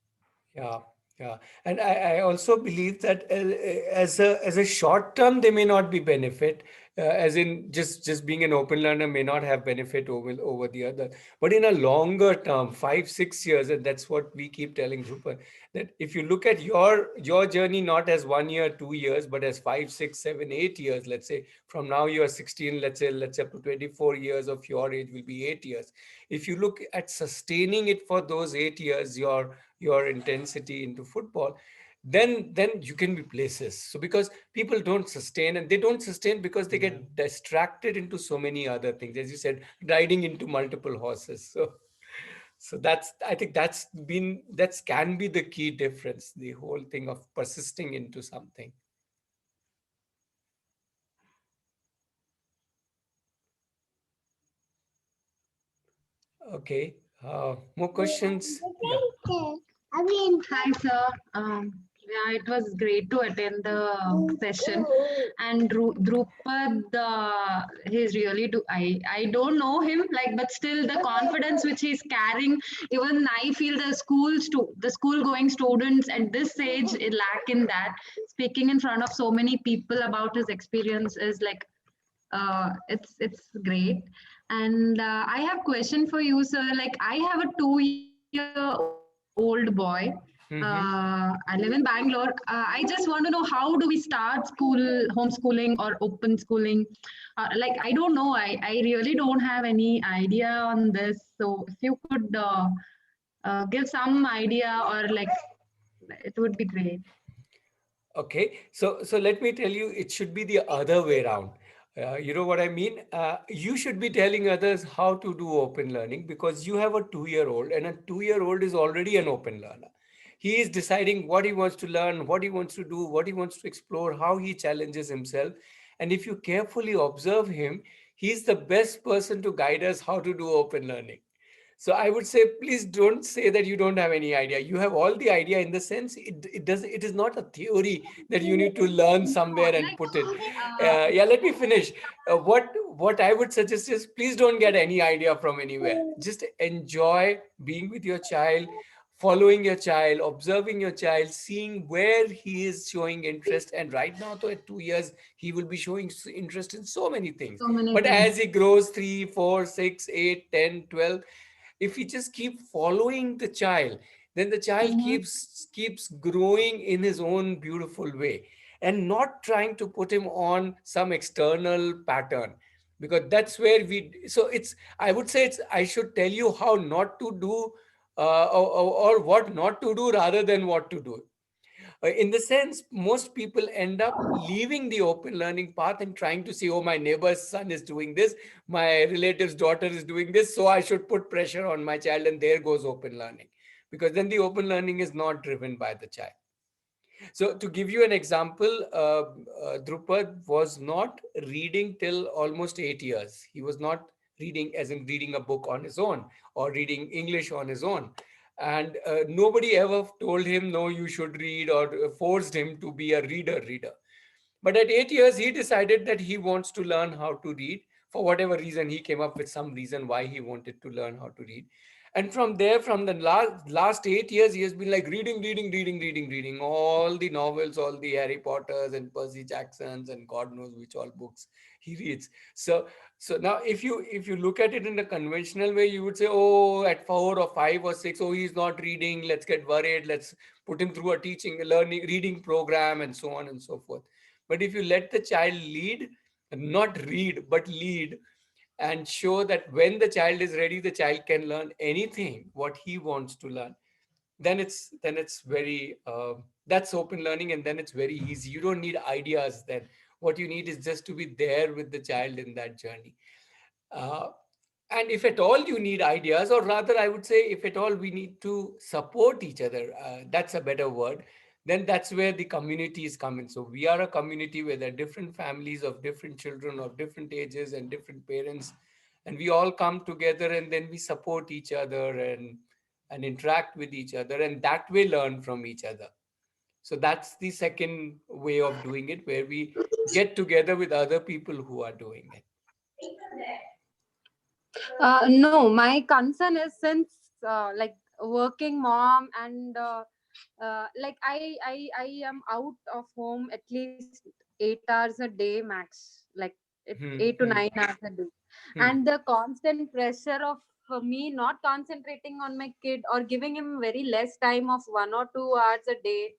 Yeah, yeah, and I also believe that as a short term, they may not be benefit, as in just being an open learner may not have benefit over the other, but in a longer term, 5 6 years, and that's what we keep telling Drupal, that if you look at your journey not as 1 year, 2 years, but as 5 6 7 8 years, let's say from now you are 16, let's say up to 24 years of your age will be 8 years. If you look at sustaining it for those 8 years, your intensity into football, then you can be places. So because people don't sustain, and they don't sustain because they get distracted into so many other things, as you said, riding into multiple horses. So that's, I think that can be the key difference, the whole thing of persisting into something. Okay, more questions? Yeah. Hi, sir. Yeah, it was great to attend the session. And Drupad, he's really do. I don't know him, like, but still the confidence which he's carrying. Even I feel the school going students at this age lack in that. Speaking in front of so many people about his experience is like it's great. And I have question for you, sir. Like, I have a 2-year-old boy. I live in Bangalore. I just want to know, how do we start homeschooling or open schooling? Like, I don't know. I really don't have any idea on this. So if you could give some idea, or like, it would be great. Okay, so let me tell you, it should be the other way around. You know what I mean? You should be telling others how to do open learning, because you have a 2-year-old, and a 2-year-old is already an open learner. He is deciding what he wants to learn, what he wants to do, what he wants to explore, how he challenges himself. And if you carefully observe him, he's the best person to guide us how to do open learning. So I would say, please don't say that you don't have any idea. You have all the idea, in the sense it is not a theory that you need to learn somewhere and put it. Yeah, let me finish. What I would suggest is, please don't get any idea from anywhere. Just enjoy being with your child, following your child, observing your child, seeing where he is showing interest. And right now, though, at 2 years, he will be showing interest in so many things. So many But things. as he grows, 3 4 6 8 10 12, if we just keep following the child, then the child keeps growing in his own beautiful way, and not trying to put him on some external pattern, because that's where so it's, I would say, it's, I should tell you how not to do, or what not to do, rather than what to do. In the sense, most people end up leaving the open learning path and trying to see, oh, my neighbor's son is doing this, my relative's daughter is doing this, so I should put pressure on my child, and there goes open learning. Because then the open learning is not driven by the child. So to give you an example, Drupad was not reading till almost 8 years. He was not reading, as in reading a book on his own, or reading English on his own. And nobody ever told him, no, you should read, or forced him to be a reader. But at 8 years, he decided that he wants to learn how to read. For whatever reason, he came up with some reason why he wanted to learn how to read. And from there, from the last 8 years, he has been like reading all the novels, all the Harry Potters and Percy Jacksons and God knows which all books he reads. So now, if you look at it in a conventional way, you would say, oh, at 4 or 5 or 6, oh, he's not reading. Let's get worried. Let's put him through a learning, reading program, and so on and so forth. But if you let the child lead, not read, but lead, and show that when the child is ready, the child can learn anything what he wants to learn, then it's very that's open learning, and then it's very easy. You don't need ideas then. What you need is just to be there with the child in that journey. uh, and if at all you need ideas, or rather, I would say, if at all we need to support each other, that's a better word, then that's where the communities come in. So we are a community where there are different families of different children of different ages and different parents, and we all come together, and then we support each other, and interact with each other, and that way learn from each other. So that's the second way of doing it, where we get together with other people who are doing it. No, my concern is, since like working mom, and like I am out of home at least 8 hours a day max, like Hmm, 8 to 9 hours a day. hmm. And the constant pressure of me not concentrating on my kid or giving him very less time of 1 or 2 hours a day,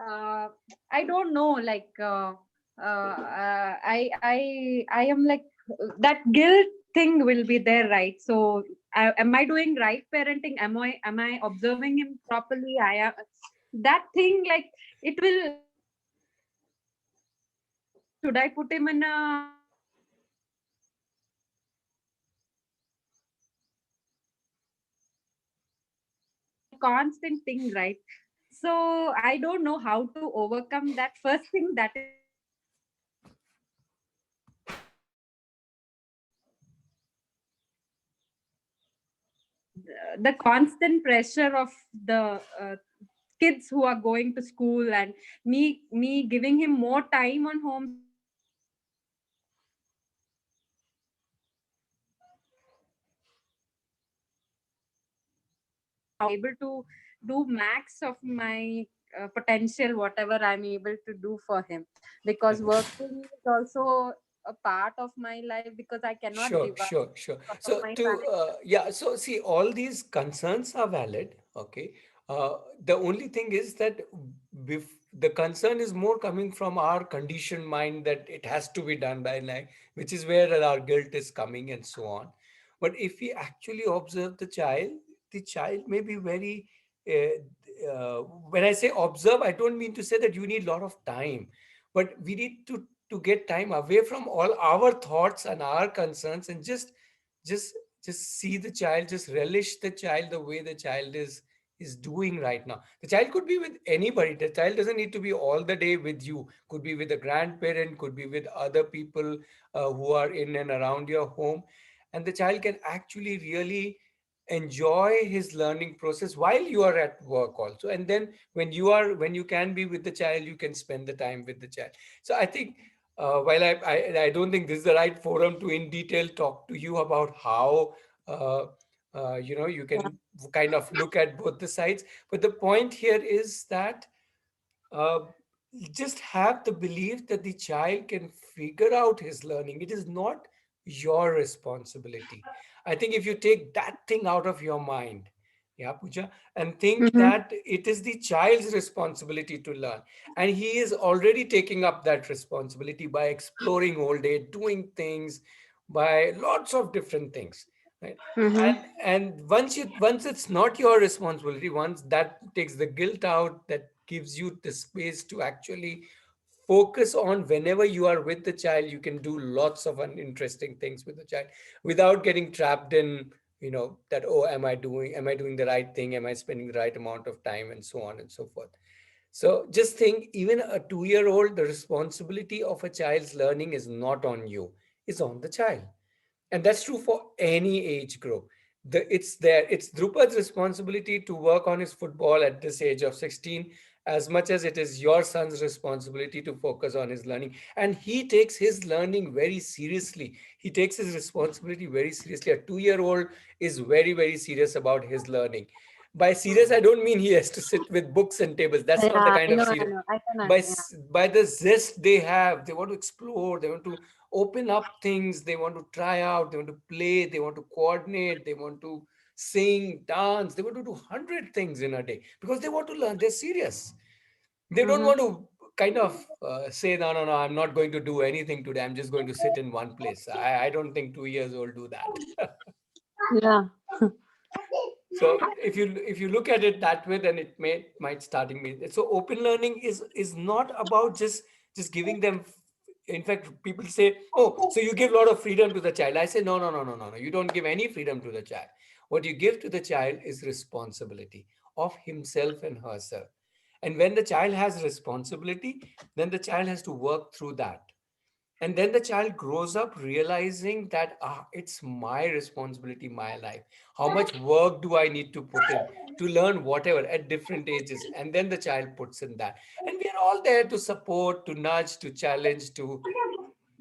uh, I don't know, like I am like that guilt thing will be there, right? So am I doing right parenting? Am I observing him properly? I am that thing, like it will should I put him in a constant thing, right? So I don't know how to overcome that. First thing that is the constant pressure of the kids who are going to school, and me giving him more time on homeschooling, able to do max of my potential, whatever I'm able to do for him, because working is also a part of my life, because I cannot Sure, divide sure, sure. because of So my to family. yeah, so see, all these concerns are valid. Okay. The only thing is that the concern is more coming from our conditioned mind that it has to be done by night, which is where our guilt is coming and so on. But if we actually observe the child may be very. When I say observe, I don't mean to say that you need a lot of time, but we need to get time away from all our thoughts and our concerns, and just just see the child, just relish the child the way the child is doing right now. The child could be with anybody. The child doesn't need to be all the day with you. Could be with a grandparent, could be with other people who are in and around your home. And the child can actually really enjoy his learning process while you are at work also. And then when you can be with the child, you can spend the time with the child. So I think while I don't think this is the right forum to in detail talk to you about how uh, you can kind of look at both the sides, but the point here is that uh, just have the belief that the child can figure out his learning. It is not your responsibility. I think if you take that thing out of your mind, yeah, Pooja, and think Mm-hmm. that it is the child's responsibility to learn, and he is already taking up that responsibility by exploring all day, doing things, by lots of different things, right? Mm-hmm. And once it's not your responsibility, once that takes the guilt out, that gives you the space to actually focus on whenever you are with the child, you can do lots of interesting things with the child without getting trapped in that, oh, am I doing the right thing, am I spending the right amount of time, and so on and so forth. So just think, even a 2-year old, the responsibility of a child's learning is not on you, it's on the child. And that's true for any age group. It's Drupad's responsibility to work on his football at this age of 16 as much as it is your son's responsibility to focus on his learning. And he takes his learning very seriously. He takes his responsibility very seriously. A 2-year old is very, very serious about his learning. By serious, I don't mean he has to sit with books and tables. That's not the Yeah, kind of I serious. know, I can by yeah. by the zest they have, they want to explore, they want to open up things, they want to try out, they want to play, they want to coordinate, they want to sing, dance, they want to do 100 things in a day because they want to learn. They're serious. They don't Mm-hmm. want to kind of say, no, no, no, I'm not going to do anything today, I'm just going to sit in one place. I don't think 2 years old do that. Yeah. So if you look at it that way, then it might starting me. So open learning is not about just giving them. In fact, people say, "Oh, so you give a lot of freedom to the child." I say, "No, no, no, no, no, no. You don't give any freedom to the child. What you give to the child is responsibility of himself and herself. And when the child has responsibility, then the child has to work through that. And then the child grows up realizing that it's my responsibility, my life. How much work do I need to put in to learn whatever at different ages? And then the child puts in that. And we are all there to support, to nudge, to challenge, to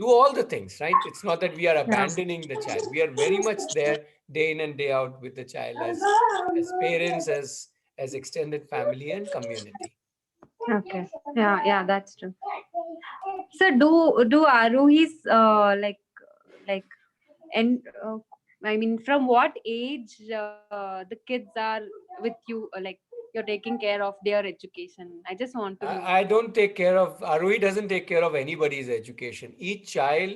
do all the things, right? It's not that we are abandoning the child. We are very much there day in and day out with the child as parents, as extended family and community. Okay. Yeah, that's true. So do Aarohi's like and I mean, from what age the kids are with you? You're taking care of their education. I just want to know. I don't take care of, Arui doesn't take care of anybody's education. Each child,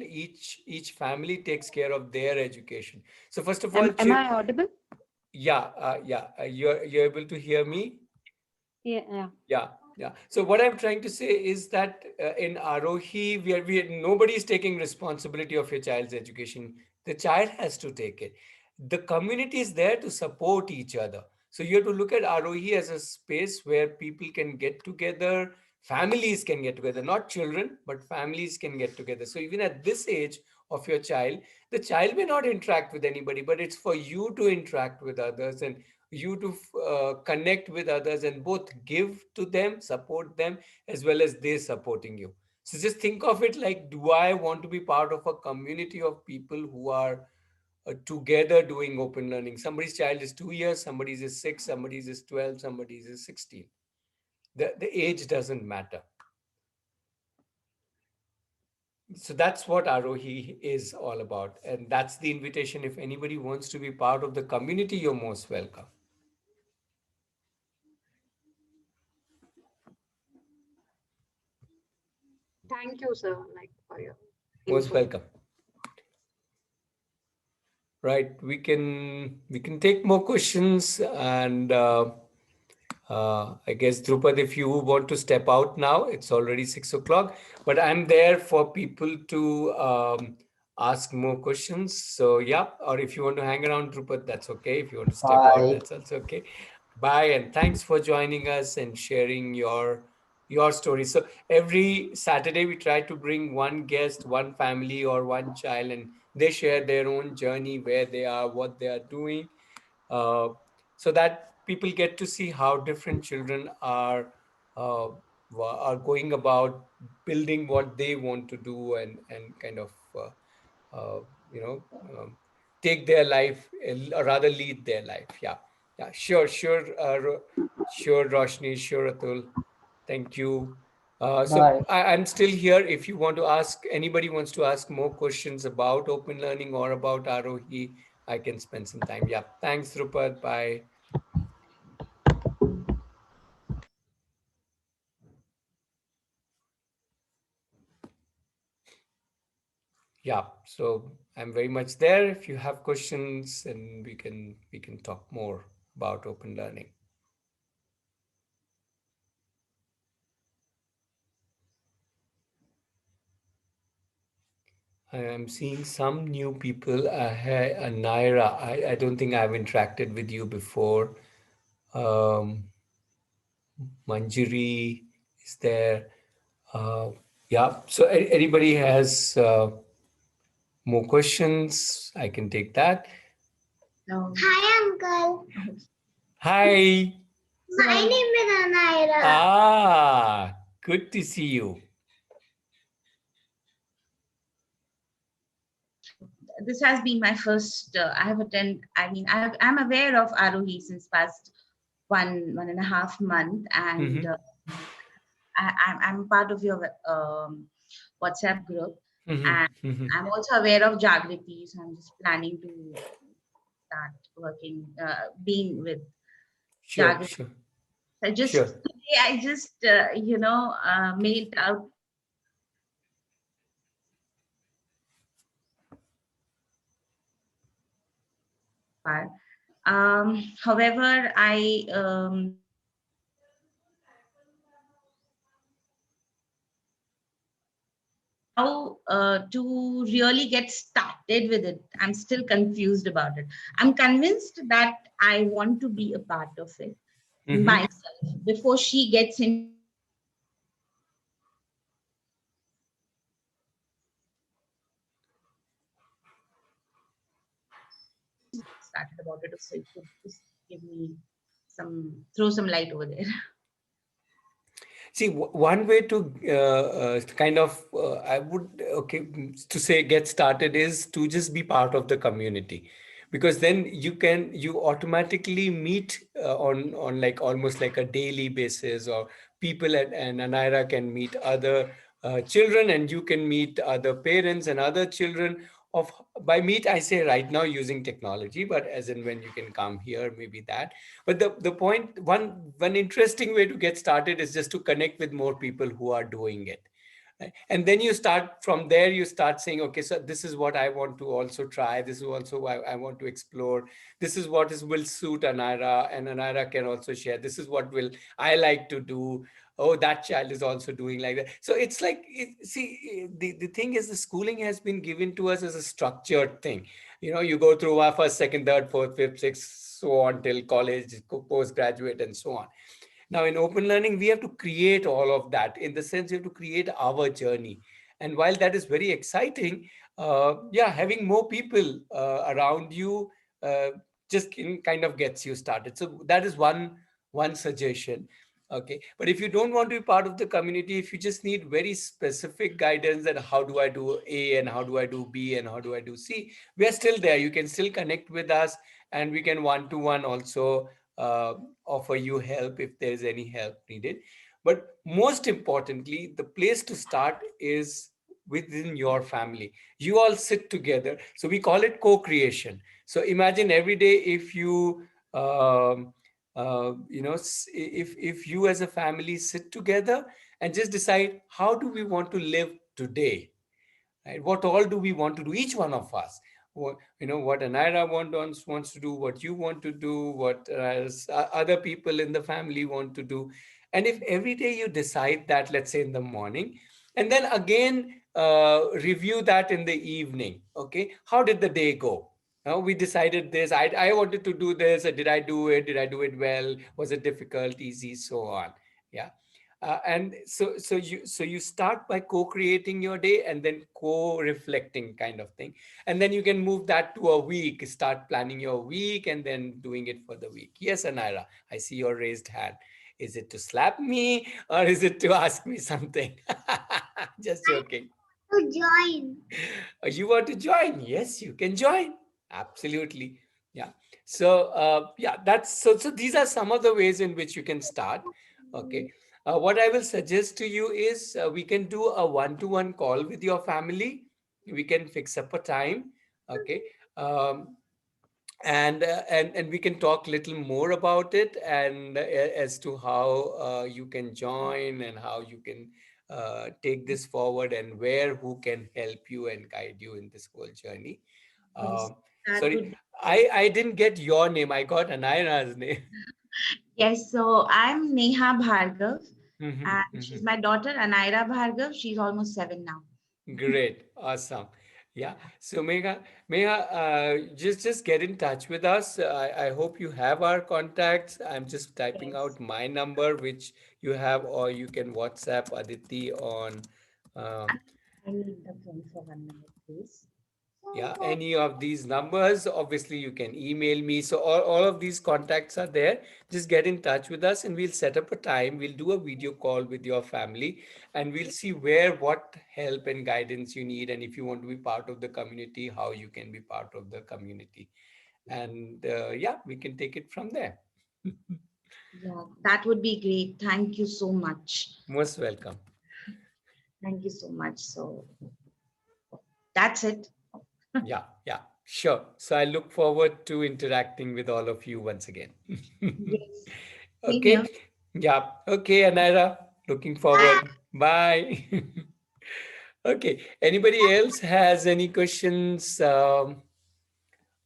each family takes care of their education. So first of all, Am I audible? you're able to hear me? Yeah. Yeah, yeah. So what I'm trying to say is that in Aarohi, nobody is taking responsibility of your child's education. The child has to take it. The community is there to support each other. So you have to look at Aarohi as a space where people can get together, families can get together, not children, but families can get together. So even at this age of your child, the child may not interact with anybody, but it's for you to interact with others and you to connect with others and both give to them, support them, as well as they supporting you. So just think of it like, do I want to be part of a community of people who are together doing open learning? Somebody's child is 2 years, somebody's is 6, somebody's is 12, somebody's is 16. The age doesn't matter. So that's what Aarohi is all about. And that's the invitation. If anybody wants to be part of the community, you're most welcome. Thank you, sir, for your Most input. welcome. Right, we can take more questions, and I guess Drupad, if you want to step out now, it's already 6 o'clock. But I'm there for people to ask more questions. So yeah, or if you want to hang around, Drupad, that's okay. If you want to step out, Bye. that's also okay. Bye, and thanks for joining us and sharing your story. So every Saturday we try to bring one guest, one family, or one child, and they share their own journey, where they are, what they are doing, uh, so that people get to see how different children uh, are going about building what they want to do, and kind of uh, you know um, take their life, or rather lead their life. Yeah, sure, Roshni, sure, Atul. Thank you. So Bye. I'm still here. If you want to ask, anybody wants to ask more questions about open learning or about Aarohi, I can spend some time. Yeah. Thanks, Rupert. Bye. Yeah. So I'm very much there. If you have questions, and we can talk more about open learning. I am seeing some new people. Naira, I don't think I've interacted with you before. Manjari is there. Uh, yeah. So anybody has more questions, I can take that. No. Hi, Uncle. Hi. My name is Anaira. Good to see you. This has been my first. I have attended. I mean, I'm aware of Aarohi since past 1.5 month, and I'm part of your WhatsApp group, and I'm also aware of Jagriti. So I'm just planning to start working, being with Sure, Jagriti. sure, Today I just mailed out. However, I how to really get started with it. I'm still confused about it. I'm convinced that I want to be a part of it myself before she gets in. Started about it, so you could just give me throw some light over there. See, one way to kind of, I would, okay, to say get started is to just be part of the community, because then you automatically meet on like almost like a daily basis, or people and Anaira can meet other children, and you can meet other parents and other children of, by meet I say right now using technology, but as in when you can come here, maybe that. But the point, one interesting way to get started is just to connect with more people who are doing it. Right? And then you start from there, you start saying, okay, so this is what I want to also try. This is also what I want to explore. This is what will suit Anaira, and Anaira can also share. This is what will I like to do. Oh, that child is also doing like that. So it's like, see, the thing is, the schooling has been given to us as a structured thing. You go through our first, second, third, fourth, fifth, sixth, so on till college, postgraduate, and so on. Now, in open learning, we have to create all of that. In the sense, we have to create our journey. And while that is very exciting, yeah, having more people around you uh, just kind of gets you started. So that is one suggestion. Okay, but if you don't want to be part of the community, if you just need very specific guidance that how do I do A, and how do I do B, and how do I do C, we are still there. You can still connect with us, and we can one-to-one also uh, offer you help if there is any help needed. But most importantly, the place to start is within your family. You all sit together. So we call it co-creation. So imagine every day, if you if you as a family sit together and just decide, how do we want to live today, right? What all do we want to do, each one of us? What Anaira wants to do, what you want to do, what other people in the family want to do. And if every day you decide that, let's say in the morning, and then again review that in the evening, okay, how did the day go? Now we decided this. I wanted to do this. Did I do it? Did I do it well? Was it difficult, easy, so on? Yeah. And so you start by co-creating your day, and then co-reflecting kind of thing. And then you can move that to a week, start planning your week, and then doing it for the week. Yes, Anaira, I see your raised hand. Is it to slap me, or is it to ask me something? Just joking. To join. You want to join? Yes, you can join. Absolutely. Yeah. So yeah, so these are some of the ways in which you can start. Okay. What I will suggest to you is we can do a one-to-one call with your family. We can fix up a time. Okay. Um, and we can talk little more about it, and as to how you can join, and how you can take this forward, and where who can help you and guide you in this whole journey. Yes, um, that Sorry, would be I didn't get your name. I got Anaira's name. yes. So I'm Neha Bhargav, Mhm, and she's mhm. my daughter, Anaira Bhargav. She's almost 7 now. Great, awesome. Yeah. So Megha, just get in touch with us. I hope you have our contacts. I'm just typing Yes. out my number, which you have, or you can WhatsApp Aditi on. Um, I need the phone for 1 minute, please. yeah, any of these numbers. Obviously, you can email me. So all of these contacts are there. Just get in touch with us, and we'll set up a time. We'll do a video call with your family, and we'll see what help and guidance you need. And if you want to be part of the community, how you can be part of the community. And yeah, we can take it from there. Yeah, that would be great. Thank you so much. Most welcome. Thank you so much. So that's it. Yeah, yeah, sure. So I look forward to interacting with all of you once again. Yes. Same here. Okay. Yeah. Okay, Anaira. Looking forward. Bye. Okay. Anybody else has any questions?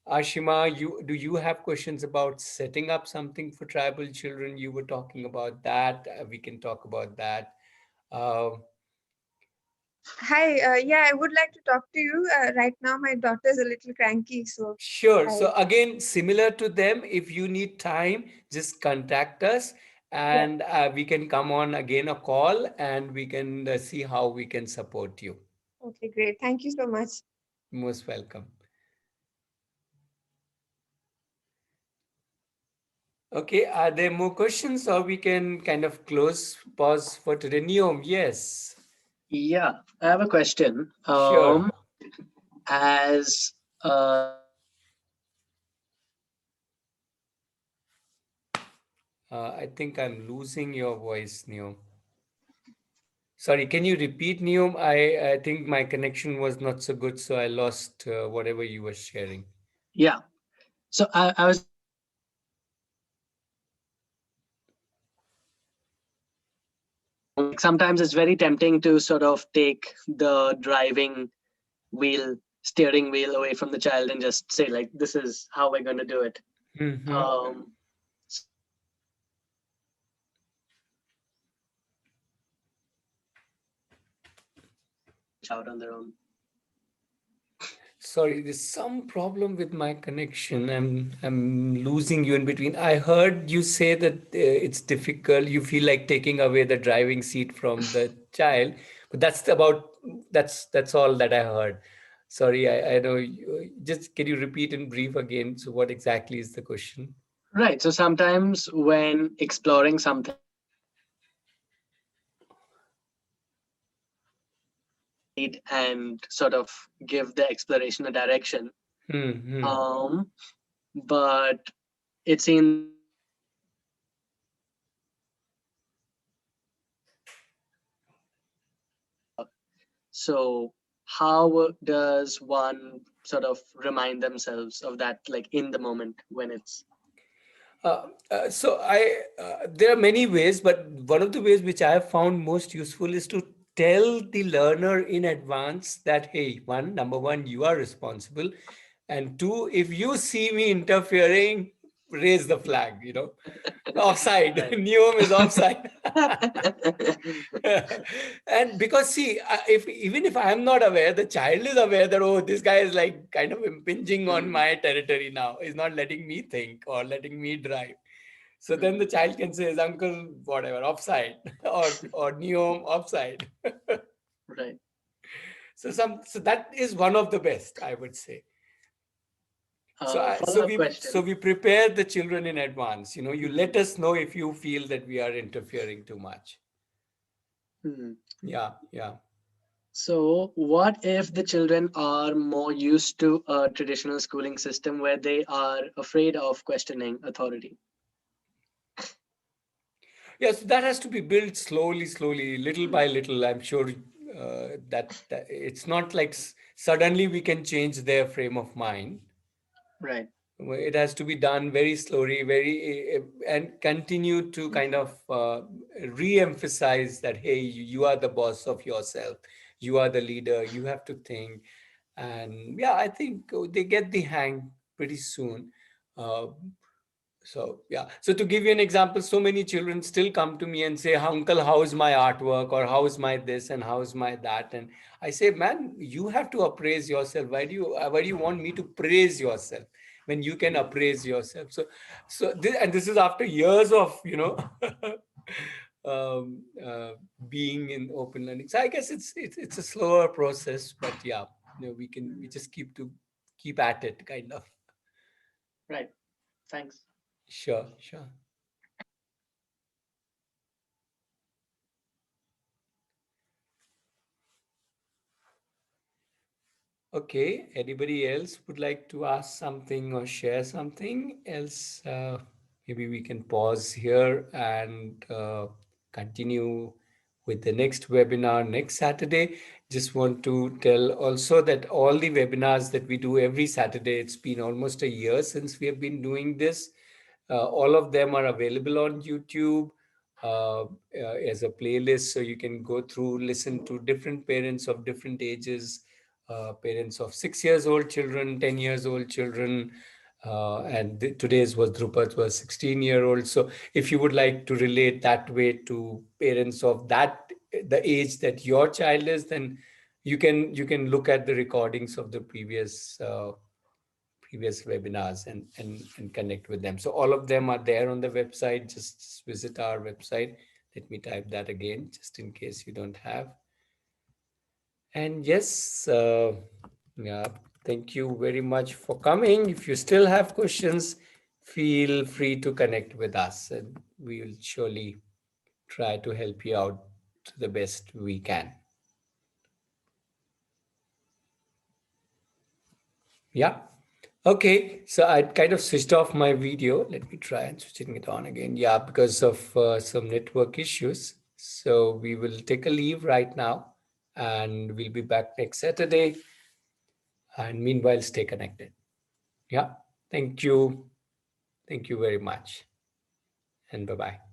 Ashima, you have questions about setting up something for tribal children? You were talking about that. We can talk about that. Um Hi, yeah, I would like to talk to you. Right now, my daughter is a little cranky, so Sure. I, So again, similar to them, if you need time, just contact us, yeah, and we can come on again a call, and we can see how we can support you. okay, great. Thank you so much. Most welcome. Okay, are there more questions, or we can kind of pause for today? Neom, yes. Yeah, I have a question. Sure. As I think I'm losing your voice, Neom. Sorry, can you repeat, Neom? I think my connection was not so good, so I lost whatever you were sharing. yeah, so I was like, sometimes it's very tempting to sort of take the steering wheel away from the child and just say like, this is how we're going to do it. Mm-hmm. Um, out on their own. Sorry, there's some problem with my connection. I'm losing you in between. I heard you say that it's difficult. You feel like taking away the driving seat from the child, but that's all that I heard. Sorry, I know. Just can you repeat in brief again? So, what exactly is the question? Right. So sometimes when exploring something and sort of give the exploration a direction, Hmm. but it seems so. How does one sort of remind themselves of that, like in the moment when it's There are many ways, but one of the ways which I have found most useful is to tell the learner in advance that, hey, number one, you are responsible. And two, if you see me interfering, raise the flag, offside. Neom is offside. And because see, if even if I am not aware, the child is aware that, oh, this guy is like kind of impinging on my territory now. He's not letting me think or letting me drive. So then the child can say, his uncle, whatever, offside, or Neom offside. right. So that is one of the best, I would say. So I, so Follow-up we so question. we prepare the children in advance. You let us know if you feel that we are interfering too much. Hmm. Yeah, yeah. So, what if the children are more used to a traditional schooling system where they are afraid of questioning authority? Yes, that has to be built slowly, little by little. I'm sure that it's not like suddenly we can change their frame of mind. Right. It has to be done very slowly, and continue to kind of re-emphasize that, hey, you are the boss of yourself. You are the leader. You have to think. And yeah, I think they get the hang pretty soon. Uh, so yeah. So to give you an example, so many children still come to me and say, "Uncle, how's my artwork? Or how's my this? And how's my that?" And I say, "Man, you have to appraise yourself. Why do you want me to praise yourself when you can appraise yourself?" And this is after years of um, uh, being in open learning. So I guess it's a slower process, but yeah, we just keep at it, kind of. Right. Thanks. Sure, sure. Okay, anybody else would like to ask something or share something else? Maybe we can pause here and continue with the next webinar next Saturday. Just want to tell also that all the webinars that we do every Saturday, it's been almost a year since we have been doing this. All of them are available on YouTube as a playlist, so you can go through, listen to different parents of different ages, parents of 6 years old children, 10 years old children, and today's was Drupad was 16-year-old. So if you would like to relate that way to parents of the age that your child is, then you can look at the recordings of the previous webinars and connect with them. So all of them are there on the website. Just visit our website. Let me type that again, just in case you don't have. And yes, yeah, thank you very much for coming. If you still have questions, feel free to connect with us, and we will surely try to help you out to the best we can. Yeah. Okay, so I kind of switched off my video. Let me try and switching it on again. Yeah, because of some network issues. So we will take a leave right now, and we'll be back next Saturday. And meanwhile, stay connected. Yeah. Thank you. Thank you very much. And bye-bye.